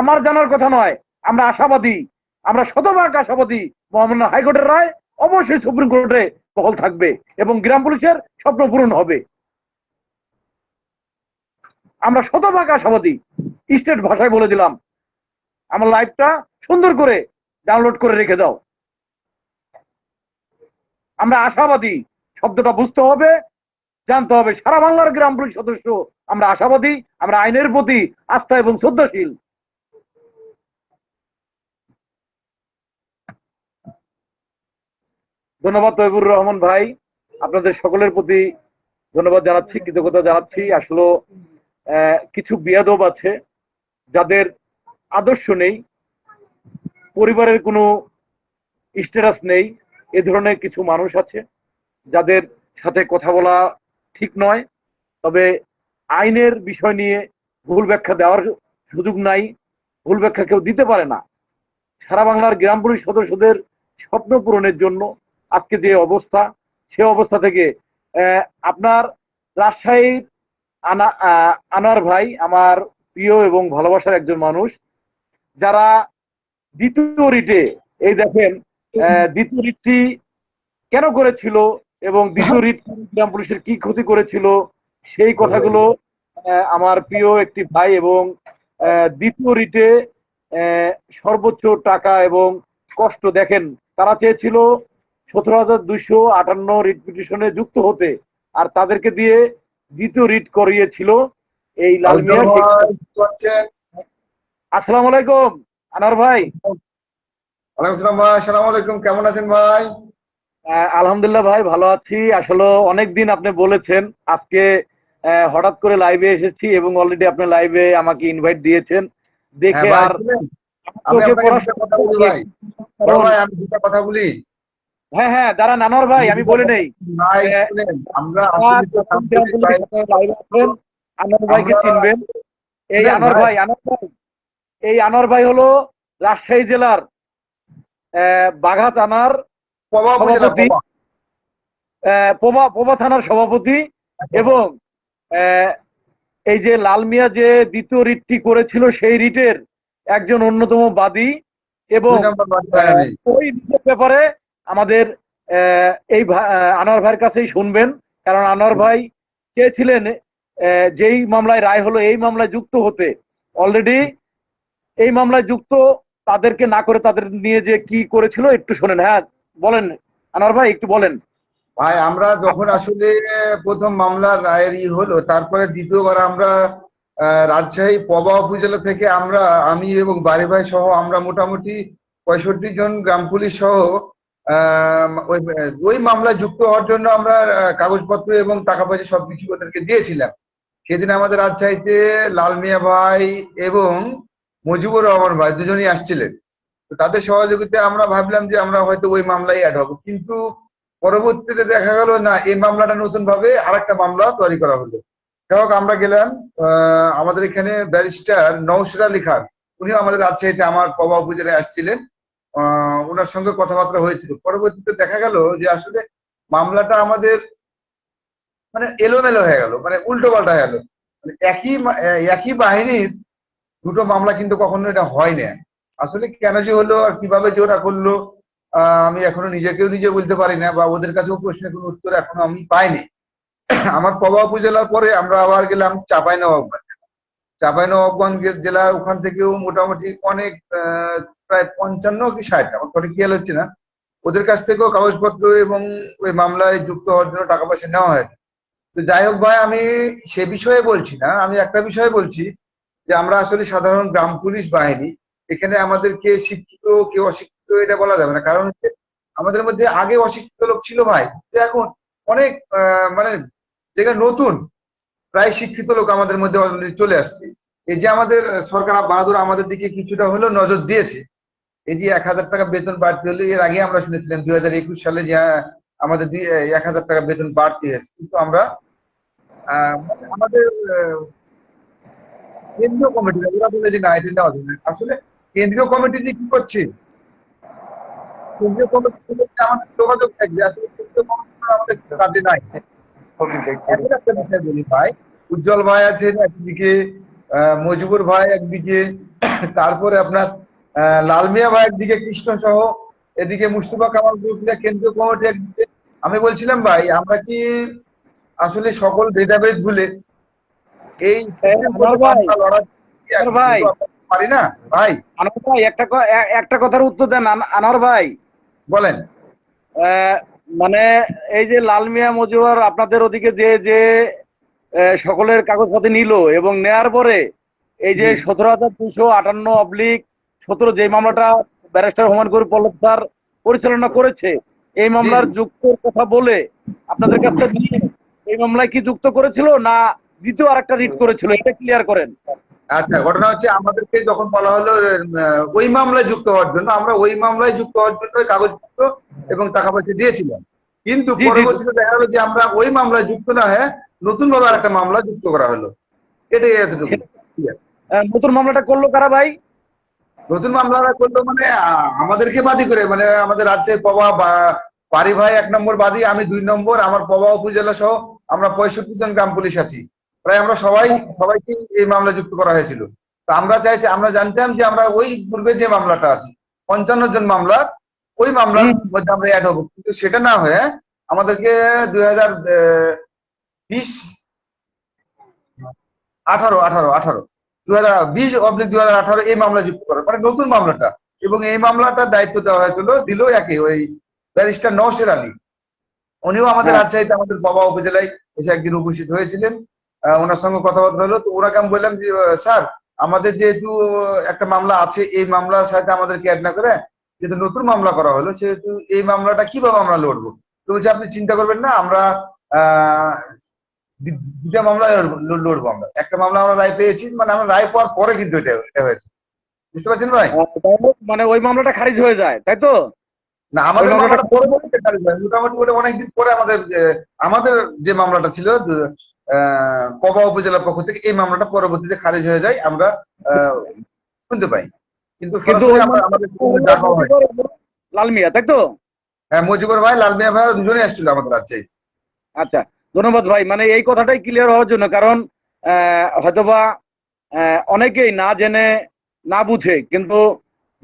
আমার জানার কথা নয়। আমরা আশাবাদী, আমরা শতভাগ আশাবাদী মহামান্য হাইকোর্টের রায় অবশ্যই সুপ্রিম কোর্টে বহাল থাকবে এবং গ্রাম পুলিশের স্বপ্ন পূরণ হবে। আমরা শতভাগ আশাবাদী। স্টেট ভাষায় বলে দিলাম। আমার লাইভটা সুন্দর করে ডাউনলোড করে রেখে দাও। আমরা আশাবাদী শব্দটা বুঝতে হবে, জানতে হবে। সারা বাংলার গ্রাম পুলিশ সদস্য আমরা আশাবাদী, আমরা আইনের প্রতি আস্থা এবং শ্রদ্ধাশীল। ধন্যবাদ তৈবুর রহমান ভাই, আপনাদের সকলের প্রতি ধন্যবাদ জানাচ্ছি, কৃতজ্ঞতা জানাচ্ছি। আসলে কিছু বেয়াদব আছে যাদের আদর্শ নেই, পরিবারের কোনো স্ট্যাটাস নেই, এ ধরনের কিছু মানুষ আছে যাদের সাথে কথা বলা ঠিক নয়। তবে আইনের বিষয় নিয়ে ভুল ব্যাখ্যা দেওয়ার সুযোগ নাই, ভুল ব্যাখ্যা কেউ দিতে পারে না। সারা বাংলার গ্রাম পুলিশ সদস্যদের স্বপ্ন পূরণের জন্য আজকে যে অবস্থা, সে অবস্থা থেকে আপনার রাজশাহীর আনোয়ার ভাই আমার প্রিয় এবং ভালোবাসার একজন মানুষ, যারা দ্বিতীয় রিটে, এই দেখেন দ্বিতীয় রিটটি কেন করেছিল এবং দ্বিতীয় রিট গ্রাম পুলিশের কি ক্ষতি করেছিল সেই কথাগুলো আমার প্রিয় একটি ভাই এবং দ্বিতীয় রিটে সর্বোচ্চ টাকা এবং কষ্ট দেখেন, তারা চেয়েছিল 17,258 রিট পিটিশনে যুক্ত হতে, আর তাদেরকে দিয়ে দ্বিতীয় রিট করিয়েছিল এই লাল মিয়া। আসসালামু আলাইকুম আনোয়ার ভাই। ওয়ালাইকুম ভাই, আসসালামু আলাইকুম। কেমন আছেন ভাই? আলহামদুলিল্লাহ ভাই, ভালো আছি। আসলে অনেকদিন আপনি বলেছেন, আজকে হঠাৎ করে লাইভে এসেছি এবং অলরেডি আপনি লাইভে আমাকে ইনভাইট দিয়েছেন দেখে আর আমি তোকে আপনাকে দুটা কথা বলি ভাই। বড় কারণ ভাই, আমি দুটা কথা বলি। হ্যাঁ হ্যাঁ, দাঁড়ান আনোয়ার ভাই, আমি বলে নেই। ভাই আহ, শুনেন, আমরা যারা আসলে তো নতুন সাম্প্রতিক গ্রামগুলির ভাই, সাথে লাইভে আছেন, আনোয়ার ভাইকে আমরা চিনবেন। এই শুনেন আনোয়ার ভাই, ভাই, আনোয়ার ভাই, এই আনোয়ার ভাই হলো রাজশাহী জেলার বাঘা থানার পবা উপজেলা সভাপতি, পবা। পোবা পোবা থানার সভাপতি। এবং আহ, এই যে লাল মিয়া যে দ্বিতীয় রিটটি করেছিল সেই রিটের একজন অন্যতম বাদী। এবং 2 নম্বর বাড়ি ভাই আমি। ওই রিটের ব্যাপারে আমাদের আনোয়ার ভাইয়ের কাছেই শুনবেন। কারণ আনোয়ার ভাই চেয়েছিলেন যেই মামলায় রায় হলো এই মামলায় যুক্ত হতে। অলরেডি এই মামলায় যুক্ত তাদেরকে না করে তাদের নিয়ে যে কি করেছিল একটু শোনেন। হ্যাঁ বলেন আনোয়ার ভাই, একটু বলেন। ভাই আমরা যখন আসলে প্রথম মামলার রায়ের হলো, তারপরে দ্বিতীয়বার আমরা রাজশাহী পবা উপজেলা থেকে আমি এবং বারি ভাই সহ আমরা মোটামুটি 65 জন গ্রাম পুলিশ সহ ওই ওই মামলায় যুক্ত হওয়ার জন্য আমরা কাগজপত্র এবং টাকা পয়সা সবকিছু ওদেরকে দিয়েছিলাম। সেদিন আমাদের রাজশাহীতে লাল মিয়া ভাই এবং মুজিবুর রহমান ভাই দুজনই আসছিলেন। তো তাদের সহযোগিতায় আমরা ভাবলাম যে আমরা হয়তো ওই মামলায় অ্যাড হবো, কিন্তু পরবর্তীতে দেখা গেল না, এই মামলাটা নতুন ভাবে আরেকটা মামলা তৈরি করা হলো। যাই হোক, আমরা গেলাম আমাদের এখানে ব্যারিস্টার নওশাদ আলী খান, উনিও আমাদের রাজশাহীতে আমার পবা উপজেলায় আসছিলেন। ওনার সঙ্গে কথাবার্তা হয়েছিল। পরবর্তীতে দেখা গেল যে আসলে মামলাটা আমাদের মানে এলোমেলো হয়ে গেল, মানে উল্টো পাল্টা হয়ে গেল। মানে একই বাহিনীর দুটো মামলা কিন্তু কখনো এটা হয় না। আসলে কেন যে হলো আর কিভাবে যে ওরা করলো, আমি এখনো নিজে বলতে পারি না, বা ওদের কাছেও প্রশ্নের কোনো উত্তর এখনো আমি পাইনি। আমার পবা উপজেলার পরে আমরা আবার গেলাম চাঁপাইনবাবগঞ্জ। চাঁপাইনবাবগঞ্জ জেলা, ওখান থেকেও মোটামুটি অনেক প্রায় 55 কি 60, আমার সঠিক খেয়াল হচ্ছে না, ওদের কাছ থেকেও কাগজপত্র এবং ওই মামলায় যুক্ত হওয়ার জন্য টাকা পয়সা নেওয়া হয়েছে। তো যাই হোক ভাই, আমি সে বিষয়ে বলছি না, আমি একটা বিষয়ে বলছি যে আমরা আসলে সাধারণ গ্রাম পুলিশ বাহিনী, এখানে আমাদেরকে শিক্ষিত কেউ অশিক্ষিত এটা বলা যাবে না। কারণ হচ্ছে আমাদের মধ্যে আগে অশিক্ষিত লোক ছিল ভাই, কিন্তু এখন অনেক মানে যেটা নতুন প্রায় শিক্ষিত লোক আমাদের মধ্যে অলরেডি চলে আসছে। এই যে আমাদের সরকার বাহাদুর আমাদের দিকে কিছুটা হলেও নজর দিয়েছে। এই যে 1000 টাকা বেতন বাড়তি হলো, এর আগে আমরা শুনেছিলাম 2021 সালে যে আমাদের 1000 টাকা বেতন বাড়তি হয়েছে, কিন্তু আমরা আমাদের কেন্দ্রীয় কমিটি, ওরা বলে যে না এটা নেওয়া যাবে না। আসলে কেন্দ্রীয় কমিটি যে কি করছে, কেন্দ্রীয় কমিটির সঙ্গে যে আমাদের যোগাযোগ থাকবে, আসলে কেন্দ্রীয় কমিটি আমাদের কাজে নাই। এখন একটা বিষয় বলি ভাই, উজ্জ্বল ভাই আছেন একদিকে, মজিবুর ভাই একদিকে, তারপরে আপনার লাল মিয়া ভাই একদিকে, কৃষ্ণ সহ এদিকে মুস্তফা কামাল গ্রুপটা কেন্দ্রীয় কমিটি একদিকে। আমি বলছিলাম ভাই, আমরা কি আসলে সকল ভেদাভেদ ভুলে এই সুপ্রিম আনোয়ার কোর্টে ভাই, মামলা লড়ার কি আনোয়ার ভাই, পারি না ভাই? আনোয়ার ভাই, একটা কথার উত্তর দেন আনোয়ার ভাই। বলেন। আহ, মানে এই যে লাল মিয়া মজুয়ার আপনাদের ওদিকে যে যে সকলের কাগজপাতি নিল এবং নেয়ার পরে এই যে জি 17,258/17 যে মামলাটা ব্যারিস্টার হুমায়ুন কবির পল্লব স্যার পরিচালনা করেছে, এই জি মামলার জি। যুক্তর কথা বলে আপনাদের কাছে নিয়ে এই মামলায় কি যুক্ত করেছিল না দ্বিতীয় আরেকটা রিট করেছিল, এটা ক্লিয়ার করেন। আচ্ছা, ঘটনা হচ্ছে আমাদেরকে যখন বলা হলো ওই মামলায় যুক্ত হওয়ার জন্য, আমরা ওই মামলায় যুক্ত হওয়ার জন্য ওই কাগজপত্র এবং টাকা পয়সা দিয়েছিলাম। কিন্তু জি জি জি। পরবর্তীতে দেখা গেলো যে আমরা ওই মামলায় যুক্ত না হয়ে নতুন ভাবে আরেকটা মামলা যুক্ত করা হলো। এটাই এতটুকু। ঠিক আছে। নতুন মামলাটা করলো কারা ভাই? নতুন মামলা করলো মানে আমাদেরকে বাদী করে, মানে আমাদের রাজ্যে পবা বা বাড়ি ভাই 1 নম্বর বাদী, আমি 2 নম্বর, আমার পবা উপজেলা সহ আমরা 65 জন গ্রাম পুলিশ আছি। প্রায় আমরা সবাইকে এই মামলা যুক্ত করা হয়েছিল। তো আমরা চাইছি, আমরা জানতাম যে আমরা ওই পূর্বে যে মামলাটা আছে 55 জন মামলা, ওই মামলার হুম। মধ্যে আমরা অ্যাড হবো, কিন্তু সেটা না হয়ে আমাদেরকে 2020 18 2020/2018 এই মামলা যুক্ত করার মানে নতুন মামলাটা। এবং এই মামলাটার দায়িত্ব দেওয়া হয়েছিল, দিল একে ওই ব্যারিস্টার নওশাদ আলী। উনিও আমাদের হ্যাঁ রাজশাহীতে আমাদের বাবা উপজেলায় এসে একদিন উপস্থিত হয়েছিলেন। ওনার সঙ্গে কথাবার্তা হলো। তো ওনাকে আমি বললাম যে স্যার, আমাদের যেহেতু একটা মামলা আছে, এই মামলার সাথে আমাদেরকে অ্যাড না করে যেহেতু নতুন মামলা করা হলো, সেহেতু এই মামলাটা কিভাবে আমরা লড়বো? তো বলছে আপনি চিন্তা করবেন না, আমরা আহ দুটা মামলা লড়বো আমরা। একটা মামলা আমরা রায় পেয়েছি, মানে আমরা রায় পাওয়ার পরে কিন্তু এটা এটা হয়েছে। বুঝতে পারছেন ভাই? তাই হোক, মানে ওই মামলাটা খারিজ হয়ে যায়, তাই তো? না, ওই আমাদের মামলাটা মামলাটা পরবর্তীতে খারিজ হয়, মোটামুটি ওটা অনেকদিন পরে আমাদের যে মামলাটা ছিল পবা উপজেলার পক্ষ থেকে, এই মামলাটা পরবর্তীতে খারিজ হয়ে যায়, আমরা আহ, শুনতে পাই, কিন্তু কিন্তু সরাসরি ওই আমরা মামলাটা আমাদের হলো ডাকা হয়। মজিবর এবং লাল মিয়া, তাই তো? হ্যাঁ, মজিবুর ভাই, লাল মিয়া ভাই দুজনেই আসছিল আমাদের রাজ্যে। আচ্ছা, ধন্যবাদ ভাই। মানে এই কথাটাই ক্লিয়ার হওয়ার জন্য, কারণ হয়তোবা অনেকেই না জেনে না বুঝে কিন্তু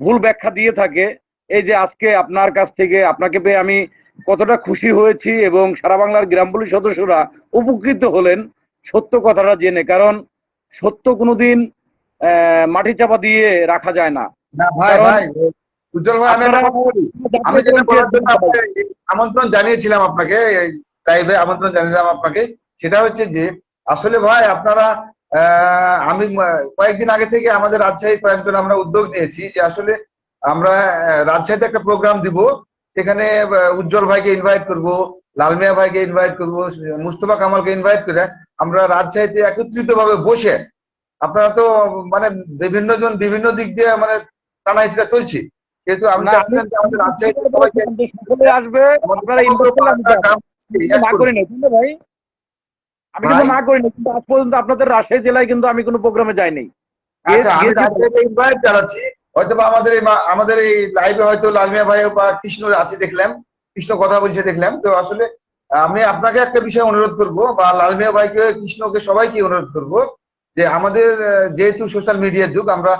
ভুল ব্যাখ্যা দিয়ে থাকে। এই যে আজকে আপনার কাছ থেকে আপনাকে পেয়ে আমি কতটা খুশি হয়েছি, এবং সারা বাংলার গ্রাম পুলিশ সদস্যরা উপকৃত হলেন সত্য কথাটা জেনে। কারণ সত্য কোনোদিন মাটি চাপা দিয়ে রাখা যায় না। না ভাই, কারণ ভাই উজ্জ্বল ভাই, আমি আপনারা একটা কথা বলি। আমি যেটা বলার জন্য আপনাকে আমন্ত্রণ জানিয়েছিলাম, আপনাকে লাইভে আমন্ত্রণ জানিয়েছিলাম আপনাকে, সেটা হচ্ছে যে আসলে ভাই আপনারা আমি কয়েকদিন আগে থেকে আমাদের রাজশাহী কয়েকজন আমরা উদ্যোগ নিয়েছি যে আসলে আমরা রাজশাহীতে একটা প্রোগ্রাম দিব, সেখানে উজ্জ্বল ভাইকে ইনভাইট করব, লালমিয়া ভাইকে ইনভাইট করব, মুস্তফা কামালকে ইনভাইট করে আমরা রাজশাহীতে একত্রিত ভাবে বসে, আপনারা তো মানে বিভিন্ন জন বিভিন্ন দিক দিয়ে মানে টানাহেঁচড়া চলছে, যেহেতু আমি না, আমি চাচ্ছিলাম যে আমাদের রাজশাহীতে সবাইকে সকলে আসবে, আমাদের আপনারা সমগ্র ইনভাইট করলে আমি পাড়া যাবো। গ্রাম আমি কিন্তু এক না করব। করি না, কিন্তু ভাই আমি কিন্তু ভাই না করি না, কিন্তু আজ পর্যন্ত আপনাদের রাজশাহী জেলায় কিন্তু আমি কোনো প্রোগ্রামে যাইনি। আচ্ছা, আমি গিয়ে যাব। রাজশাহীতে ইনভাইট জানাচ্ছি, হয়তো বা আমাদের এই লাইভে হয়তো লালমিয়া ভাই বা কৃষ্ণ আছে দেখলাম, কৃষ্ণ কথা বলছে দেখলাম, তো আসলে আমি আপনাকে একটা বিষয় অনুরোধ করব, বা লালমিয়া ভাইকে, কৃষ্ণকে, সবাইকে অনুরোধ করব যে আমাদের যেহেতু সোশ্যাল মিডিয়ার যুগ, আমরা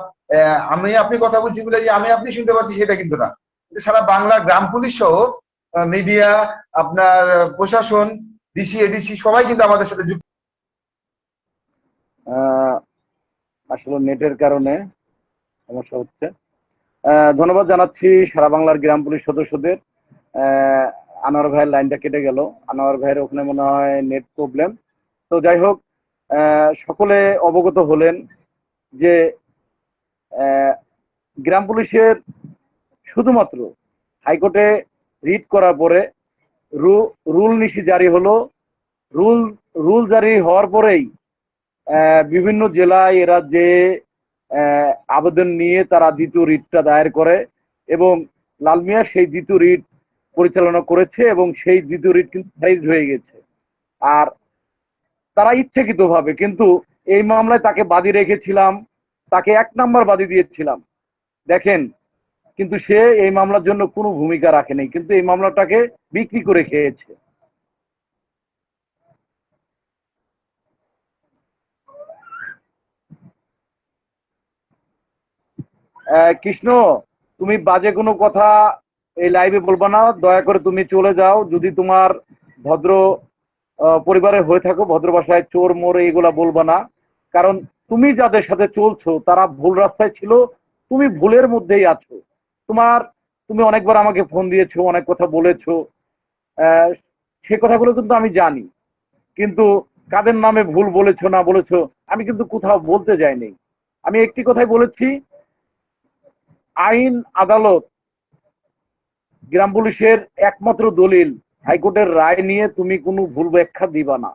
আমি আপনি কথা বলছি বলে যে আমি আপনি শুনতে পাচ্ছি সেটা কিন্তু না, কিন্তু সারা বাংলা গ্রাম পুলিশ সহ মিডিয়া, আপনার প্রশাসন, ডিসি, এডিসি সবাই কিন্তু আমাদের সাথে যুক্ত। আসলে নেটের কারণে সমস্যা হচ্ছে। ধন্যবাদ জানাচ্ছি সারা বাংলার গ্রাম পুলিশ সদস্যদের। আহ, আনোয়ার ভাইয়ের লাইনটা কেটে গেল, আনোয়ার ভাইয়ের ওখানে মনে হয় নেট প্রবলেম। তো যাই হোক, সকলে অবগত হলেন যে আহ, গ্রাম পুলিশের শুধুমাত্র হাইকোর্টে রিট করার পরে রুল নিশি জারি হলো। রুল রুল জারি হওয়ার পরেই বিভিন্ন জেলায় এরা যে আবেদন নিয়ে তারা দ্বিতীয় রিটটা দায়ের করে, এবং লাল মিয়া সেই দ্বিতীয় রিট পরিচালনা করেছে, এবং সেই দ্বিতীয় রিট কিন্তু খারিজ হয়ে গেছে। আর তারা ইচ্ছাকৃতভাবে, কিন্তু এই মামলায় তাকে বাদী রেখেছিলাম, তাকে 1 নাম্বার বাদী দিয়েছিলাম, দেখেন, কিন্তু সে এই মামলার জন্য কোনো ভূমিকা রাখেনি, কিন্তু এই মামলাটাকে বিক্রি করে খেয়েছে। কৃষ্ণ, তুমি বাজে কোনো কথা এই লাইভে বলবা না, দয়া করে তুমি চলে যাও। যদি তোমার ভদ্র পরিবারে হয়ে থাকো, ভদ্র ভাষায় চোর মোর এগুলা বলবা না। কারণ তুমি যাদের সাথে চলছো তারা ভুল রাস্তায় ছিল, তুমি ভুলের মধ্যেই আছো। তোমার তুমি অনেকবার আমাকে ফোন দিয়েছো, অনেক কথা বলেছো, আহ, সে কথাগুলো কিন্তু আমি জানি। কিন্তু কাদের নামে ভুল বলেছো না বলেছো আমি কিন্তু কোথাও বলতে যাইনি। আমি একটি কথাই বলেছি, আইন আদালত গ্রাম পুলিশের একমাত্র দলিল। হাইকোর্টের রায় নিয়ে তুমি কোনো ভুল ব্যাখ্যা দিবা না।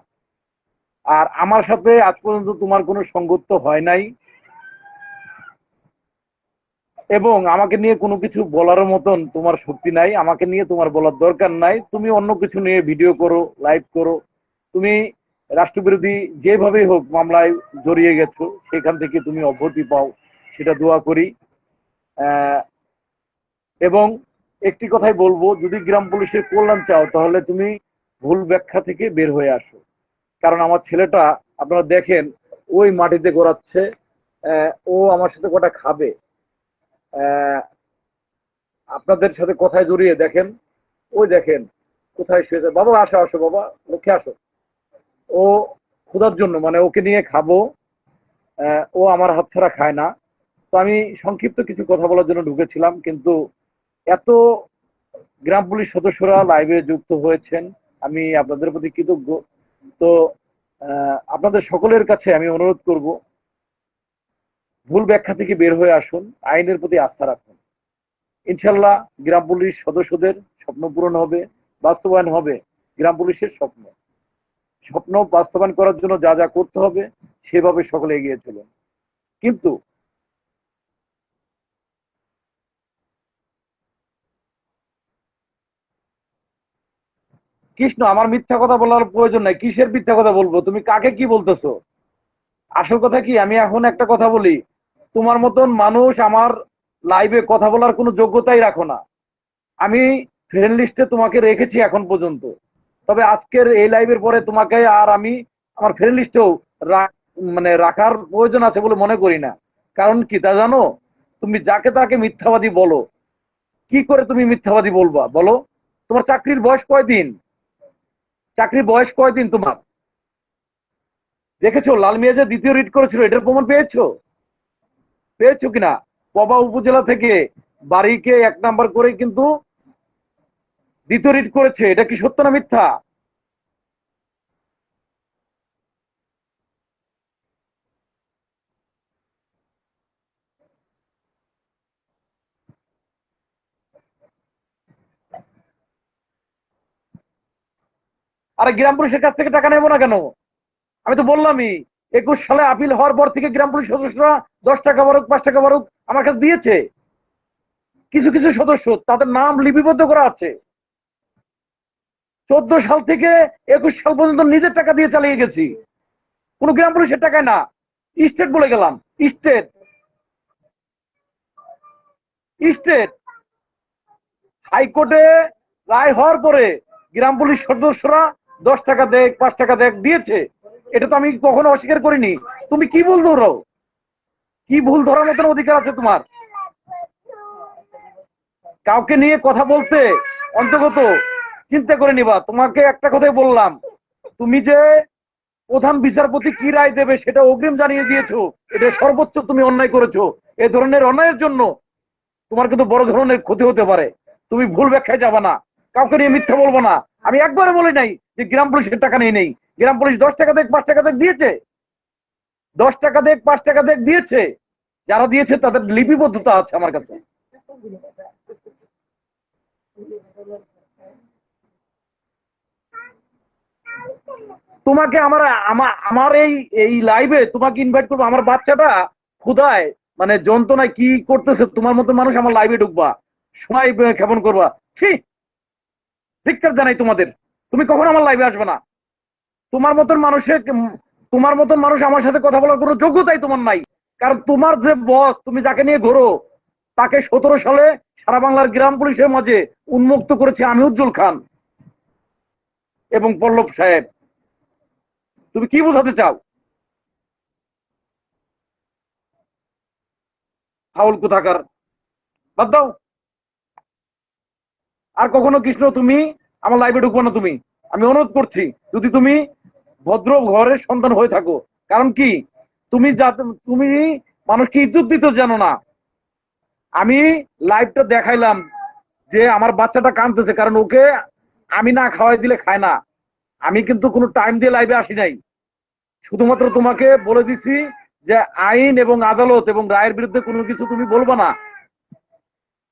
আর আমার সাথে আজ পর্যন্ত তোমার কোনো সঙ্গত্ব হয় নাই, এবং আমাকে নিয়ে কোনো কিছু বলার মতন তোমার শক্তি নাই। আমাকে নিয়ে তোমার বলার দরকার নাই। তুমি অন্য কিছু নিয়ে ভিডিও করো, লাইভ করো। তুমি রাষ্ট্রবিরোধী যেভাবেই হোক মামলায় জড়িয়ে গেছো, সেখান থেকে তুমি অব্যাহতি পাও, সেটা দোয়া করি। আহ, এবং একটি কথাই বলবো, যদি গ্রাম পুলিশের কল্যাণ চাও তাহলে তুমি ভুল ব্যাখ্যা থেকে বের হয়ে আসো। কারণ আমার ছেলেটা আপনারা দেখেন ওই মাটিতে গড়াচ্ছে, ও আমার সাথে কটা খাবে। আহ, আপনাদের সাথে কথায় জড়িয়ে দেখেন, ওই দেখেন কোথায় শুয়েছে। বাবা আসো, আসো বাবা, লক্ষ্যে আসো। ও ক্ষুধার জন্য, মানে ওকে নিয়ে খাবো, ও আমার হাত ছাড়া খায় না। তো আমি সংক্ষিপ্ত কিছু কথা বলার জন্য ঢুকেছিলাম, কিন্তু এত গ্রাম পুলিশ সদস্যরা লাইভে যুক্ত হয়েছেন, আমি আপনাদের প্রতি কৃতজ্ঞ। তো আপনাদের সকলের কাছে আমি অনুরোধ করব, ভুল ব্যাখ্যা থেকে বের হয়ে আসুন, আইনের প্রতি আস্থা রাখুন। ইনশাল্লাহ গ্রাম পুলিশ সদস্যদের স্বপ্ন পূরণ হবে, বাস্তবায়ন হবে গ্রাম পুলিশের স্বপ্ন। স্বপ্ন বাস্তবায়ন করার জন্য যা যা করতে হবে সেভাবে সকলে এগিয়ে চলুন। কিন্তু কৃষ্ণ, আমার মিথ্যা কথা বলার প্রয়োজন নাই। কিসের মিথ্যা কথা বলবো? তুমি কাকে কি বলতেছো? আসল কথা কি, আমি এখন একটা কথা বলি, তোমার মতন মানুষ আমার লাইভে কথা বলার কোনো যোগ্যতাই রাখো না। আমি ফ্রেন্ড লিস্টে তোমাকে রেখেছি এখন পর্যন্ত, তবে আজকের এই লাইভের পরে তোমাকে আর আমি আমার ফ্রেন্ড লিস্টেও মানে রাখার প্রয়োজন আছে বলে মনে করি না। কারণ কি তা জানো? তুমি যাকে তাকে মিথ্যাবাদী বলো। কি করে তুমি মিথ্যাবাদী বলবা বলো? তোমার চাকরির বয়স কয়দিন? চাকরির বয়স কয়দিন তোমার? দেখেছো লাল মিয়া যে দ্বিতীয় রিট করেছিল, এটার প্রমাণ পেয়েছো? পেয়েছো কিনা? পবা উপজেলা থেকে বাড়িকে 1 নাম্বার করে কিন্তু দ্বিতীয় রিট করেছে। এটা কি সত্য না মিথ্যা? আরে গ্রাম পুলিশের কাছ থেকে টাকা নেবো না কেন? আমি তো বললামই, 21 সালে আপিল হওয়ার পর থেকে গ্রাম পুলিশ সদস্যরা 10 টাকা বারুক 5 টাকা বারুক আমার কাছে দিয়েছে। কিছু কিছু সদস্য তাদের নাম লিপিবদ্ধ করা আছে। 14 সাল থেকে 21 সাল পর্যন্ত নিজের টাকা দিয়ে চালিয়ে গেছি, কোন গ্রাম পুলিশের টাকায় না। স্টেট বলে গেলাম, স্টেট স্টেট হাইকোর্টে রায় হওয়ার পরে গ্রাম পুলিশ সদস্যরা 10 টাকা দেখ 5 টাকা দেখ দিয়েছে। এটা তো আমি কখনো অস্বীকার করিনি। তুমি কি ভুল ধরো? কি ভুল ধরার মতন অধিকার আছে তোমার? কাউকে নিয়ে কথা বলতে অন্তত চিন্তা করে নিবা। তোমাকে একটা কথাই বললাম, তুমি যে প্রধান বিচারপতি কি রায় দেবে সেটা অগ্রিম জানিয়ে দিয়েছো। এটা সর্বোচ্চ তুমি অন্যায় করেছো। এ ধরনের অন্যায়ের জন্য তোমার কিন্তু বড় ধরনের ক্ষতি হতে পারে। তুমি ভুল ব্যাখ্যায় যাবা না, কাউকে নিয়ে মিথ্যা বলবো না। আমি একবারে বলি নাই যে গ্রাম পুলিশের টাকা নেই। গ্রাম পুলিশ 10 টাকা দেখ 5 টাকা দেখ দিয়েছে। 10 টাকা দেখ 5 টাকা দেখ দিয়েছে। যারা দিয়েছে তাদের লিপিবদ্ধতা আছে আমার কাছে। তোমাকে আমার আমার এই এই লাইভে তোমাকে ইনভাইট করবো? আমার বাচ্চাটা ক্ষুধায় মানে যন্ত্রণায় কি করতেছে, তোমার মতো মানুষ আমার লাইভে ঢুকবা, সময় ক্ষেপণ করবা? ছি, ধিক্কার জানাই তোমাদের। তুমি কখনো আমার লাইভে আসবে না। তোমার মতন মানুষের তোমার মতন মানুষ আমার সাথে কথা বলার কোনো যোগ্যতাই তোমার নাই। কারণ তোমার যে বস, তুমি যাকে নিয়ে ঘোরো, তাকে 17 সালে সারা বাংলার গ্রাম পুলিশের মাঝে উন্মুক্ত করেছে আমি, উজ্জ্বল খান এবং পল্লব সাহেব। তুমি কি বোঝাতে চাও? ফাউল কোথাকার, বাদ দাও। আর কখনো কৃষ্ণ তুমি আমার লাইভে ঢুকবো না তুমি। আমি অনুরোধ করছি, যদি তুমি ভদ্র ঘরের সন্তান হয়ে থাকো। কারণ কি, তুমি তুমি মানুষকে ইজ্জত দিতে জানো না। আমি লাইভটা দেখাইলাম যে আমার বাচ্চাটা কাঁদতেছে, কারণ ওকে আমি না খাওয়াই দিলে খায় না। আমি কিন্তু কোনো টাইম দিয়ে লাইভে আসি নাই। শুধুমাত্র তোমাকে বলে দিছি যে আইন এবং আদালত এবং রায়ের বিরুদ্ধে কোনো কিছু তুমি বলবো না।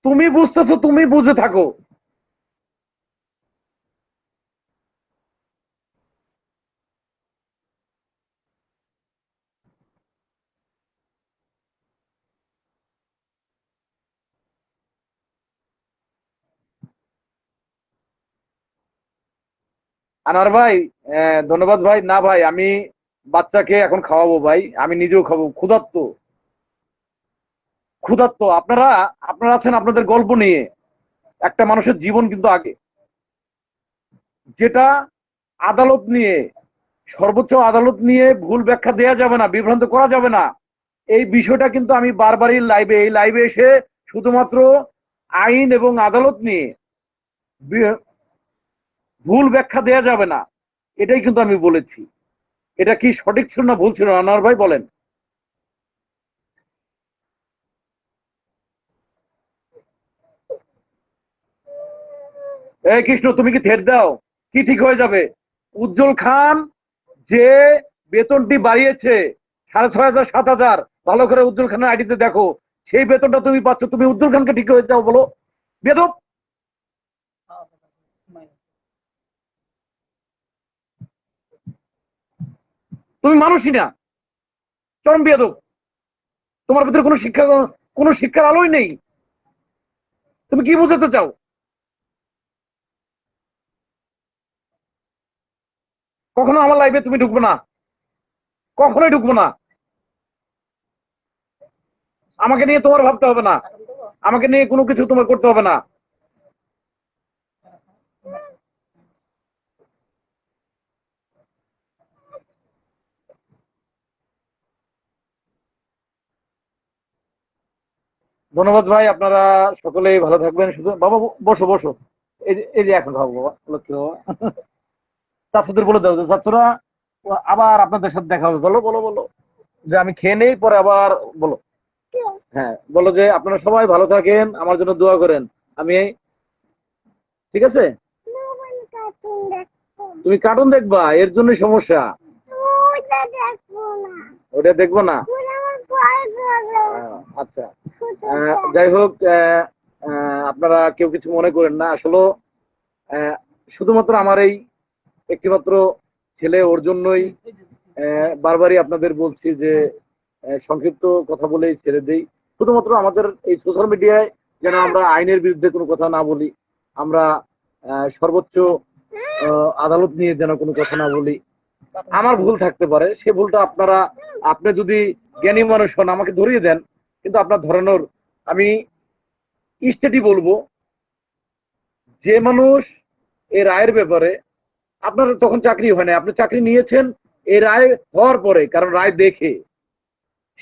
তুমি বুঝতেছো, তুমি বুঝে থাকো। আনার ভাই, ধন্যবাদ ভাই। না ভাই, আমি বাচ্চাকে এখন খাওয়াবো ভাই, আমি নিজেও খাবো। ক্ষুধার্ত, ক্ষুধার্ত। আপনারা আপনারা আছেন আপনাদের গল্প নিয়ে। একটা মানুষের জীবন কিন্তু আগে। যেটা আদালত নিয়ে, সর্বোচ্চ আদালত নিয়ে ভুল ব্যাখ্যা দেওয়া যাবে না, বিভ্রান্ত করা যাবে না। এই বিষয়টা কিন্তু আমি বারবারই এই লাইভে এসে শুধুমাত্র আইন এবং আদালত নিয়ে ভুল ব্যাখ্যা দেওয়া যাবে না, এটাই কিন্তু আমি বলেছি। এটা কি সঠিক ছিল না ভুল ছিল আনোয়ার ভাই বলেন? এই কৃষ্ণ, তুমি কি থেট দাও? কি ঠিক হয়ে যাবে? উজ্জ্বল খান যে বেতনটি বাড়িয়েছে 6,500 7,000, ভালো করে উজ্জ্বল খানের আইডিতে দেখো, সেই বেতনটা তুমি পাচ্ছ। তুমি উজ্জ্বল খানকে ঠিক হয়ে যাও বলো? বেদব, তুমি মানুষই না, চরম বেদব। তোমার ভিতরে কোনো শিক্ষার আলোই নেই। তুমি কি বোঝাতে চাও? কখনো আমার লাইফে তুমি ঢুকবে না, কখনোই ঢুকবো না। আমাকে নিয়ে তোমার ভাবতে হবে না, আমাকে নিয়ে কোনো কিছু তোমার করতে হবে না। ধন্যবাদ ভাই, আপনারা সকলেই ভালো থাকবেন। শুধু বাবা বসো বসো, এই যে এখন খাবো বাবা, লক্ষ্মী বাবা। চাচুদের বলে দাও যে চাচুরা আবার আপনাদের সাথে দেখা হবে, বলো বলো বলো যে আমি খেয়ে নেই, পরে আবার বলো। হ্যাঁ বলো যে আপনারা সবাই ভালো থাকেন, আমার জন্য দোয়া করেন। আমি ঠিক আছে, তুমি কার্টুন দেখবা, এর জন্যই সমস্যা। ওটা দেখবো না, আচ্ছা। যাই হোক, আপনারা কেউ কিছু মনে করেন না। আসলে শুধুমাত্র আমার এই একটিমাত্র ছেলে, ওর জন্যই বারবারই আপনাদের বলছি যে সংক্ষিপ্ত কথা বলেই ছেড়ে দেই। শুধুমাত্র আমাদের এই সোশ্যাল মিডিয়ায় যেন আমরা আইনের বিরুদ্ধে কোনো কথা না বলি, আমরা সর্বোচ্চ আদালত নিয়ে যেন কোনো কথা না বলি। আমার ভুল থাকতে পারে, সে ভুলটা আপনারা, আপনি যদি জ্ঞানী মানুষ হন আমাকে ধরিয়ে দেন, কিন্তু আপনার ধরানোর আমি স্টেটই বলবো, যে মানুষ এই রায়ের ব্যাপারে, আপনার তখন চাকরি হয় না, আপনি চাকরি নিয়েছেন এই রায় হওয়ার পরে, কারণ রায় দেখে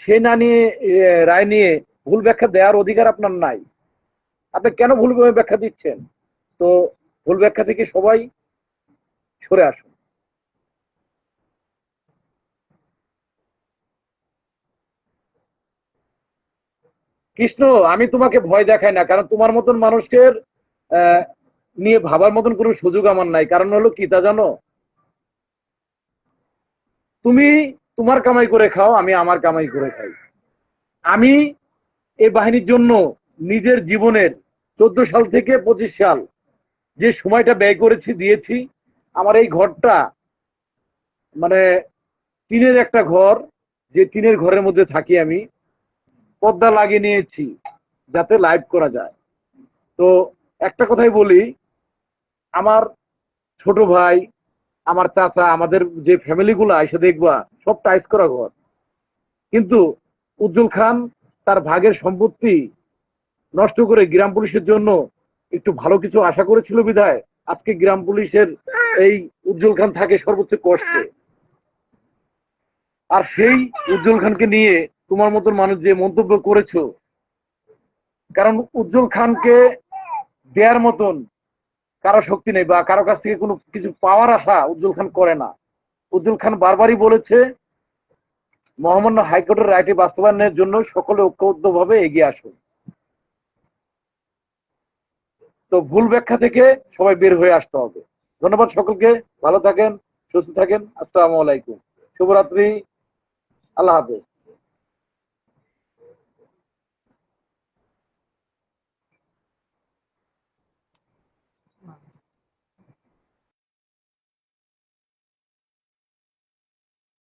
সে না নিয়ে রায় নিয়ে ভুল ব্যাখ্যা দেওয়ার অধিকার আপনার নাই। আপনি কেন ভুল ব্যাখ্যা দিচ্ছেন? তো ভুল ব্যাখ্যা থেকে সবাই সরে আসুন। কৃষ্ণ, আমি তোমাকে ভয় দেখাই না, কারণ তোমার মতন মানুষকে নিয়ে ভাবার মতন কোনো সুযোগ আমার নাই। কারণ হলো কি তা জানো, তুমি তোমার কামাই করে খাও, আমি আমার কামাই করে খাই। আমি এই বাহিনীর জন্য নিজের জীবনের 14 সাল থেকে 25 সাল যে সময়টা ব্যয় করেছি, দিয়েছি। আমার এই ঘরটা মানে টিনের একটা ঘর, যে টিনের ঘরের মধ্যে থাকি আমি, পর্দা লাগিয়ে নিয়েছি যাতে লাইভ করা যায়। তো একটা কথাই বলি, আমার ছোট ভাই, আমার চাচা, আমাদের যে ফ্যামিলি গুলা এসে দেখবা সব টাইস করা ঘর, কিন্তু উজ্জ্বল খান তার ভাগের সম্পত্তি নষ্ট করে গ্রাম পুলিশের জন্য একটু ভালো কিছু আশা করেছিল বিধায় আজকে গ্রাম পুলিশের এই উজ্জ্বল খান থাকে সর্বোচ্চ কষ্টে। আর সেই উজ্জ্বল খানকে নিয়ে তোমার মতন মানুষ যে মন্তব্য করেছো, কারণ উজ্জ্বল খানকে দেয়ার মতন কারো শক্তি নেই, বা কারো কাছ থেকে কোনো কিছু পাওয়ার আশা উজ্জ্বল খান করে না। উজ্জ্বল খান বারবারই বলেছে মহামান্য হাইকোর্টের রায়টি বাস্তবায়নের জন্য সকলে ঐক্যবদ্ধভাবে এগিয়ে আসুন। তো ভুল ব্যাখ্যা থেকে সবাই বের হয়ে আসতে হবে। ধন্যবাদ সকলকে, ভালো থাকেন, সুস্থ থাকেন। আসসালামু আলাইকুম, শুভরাত্রি, আল্লাহ হাফেজ।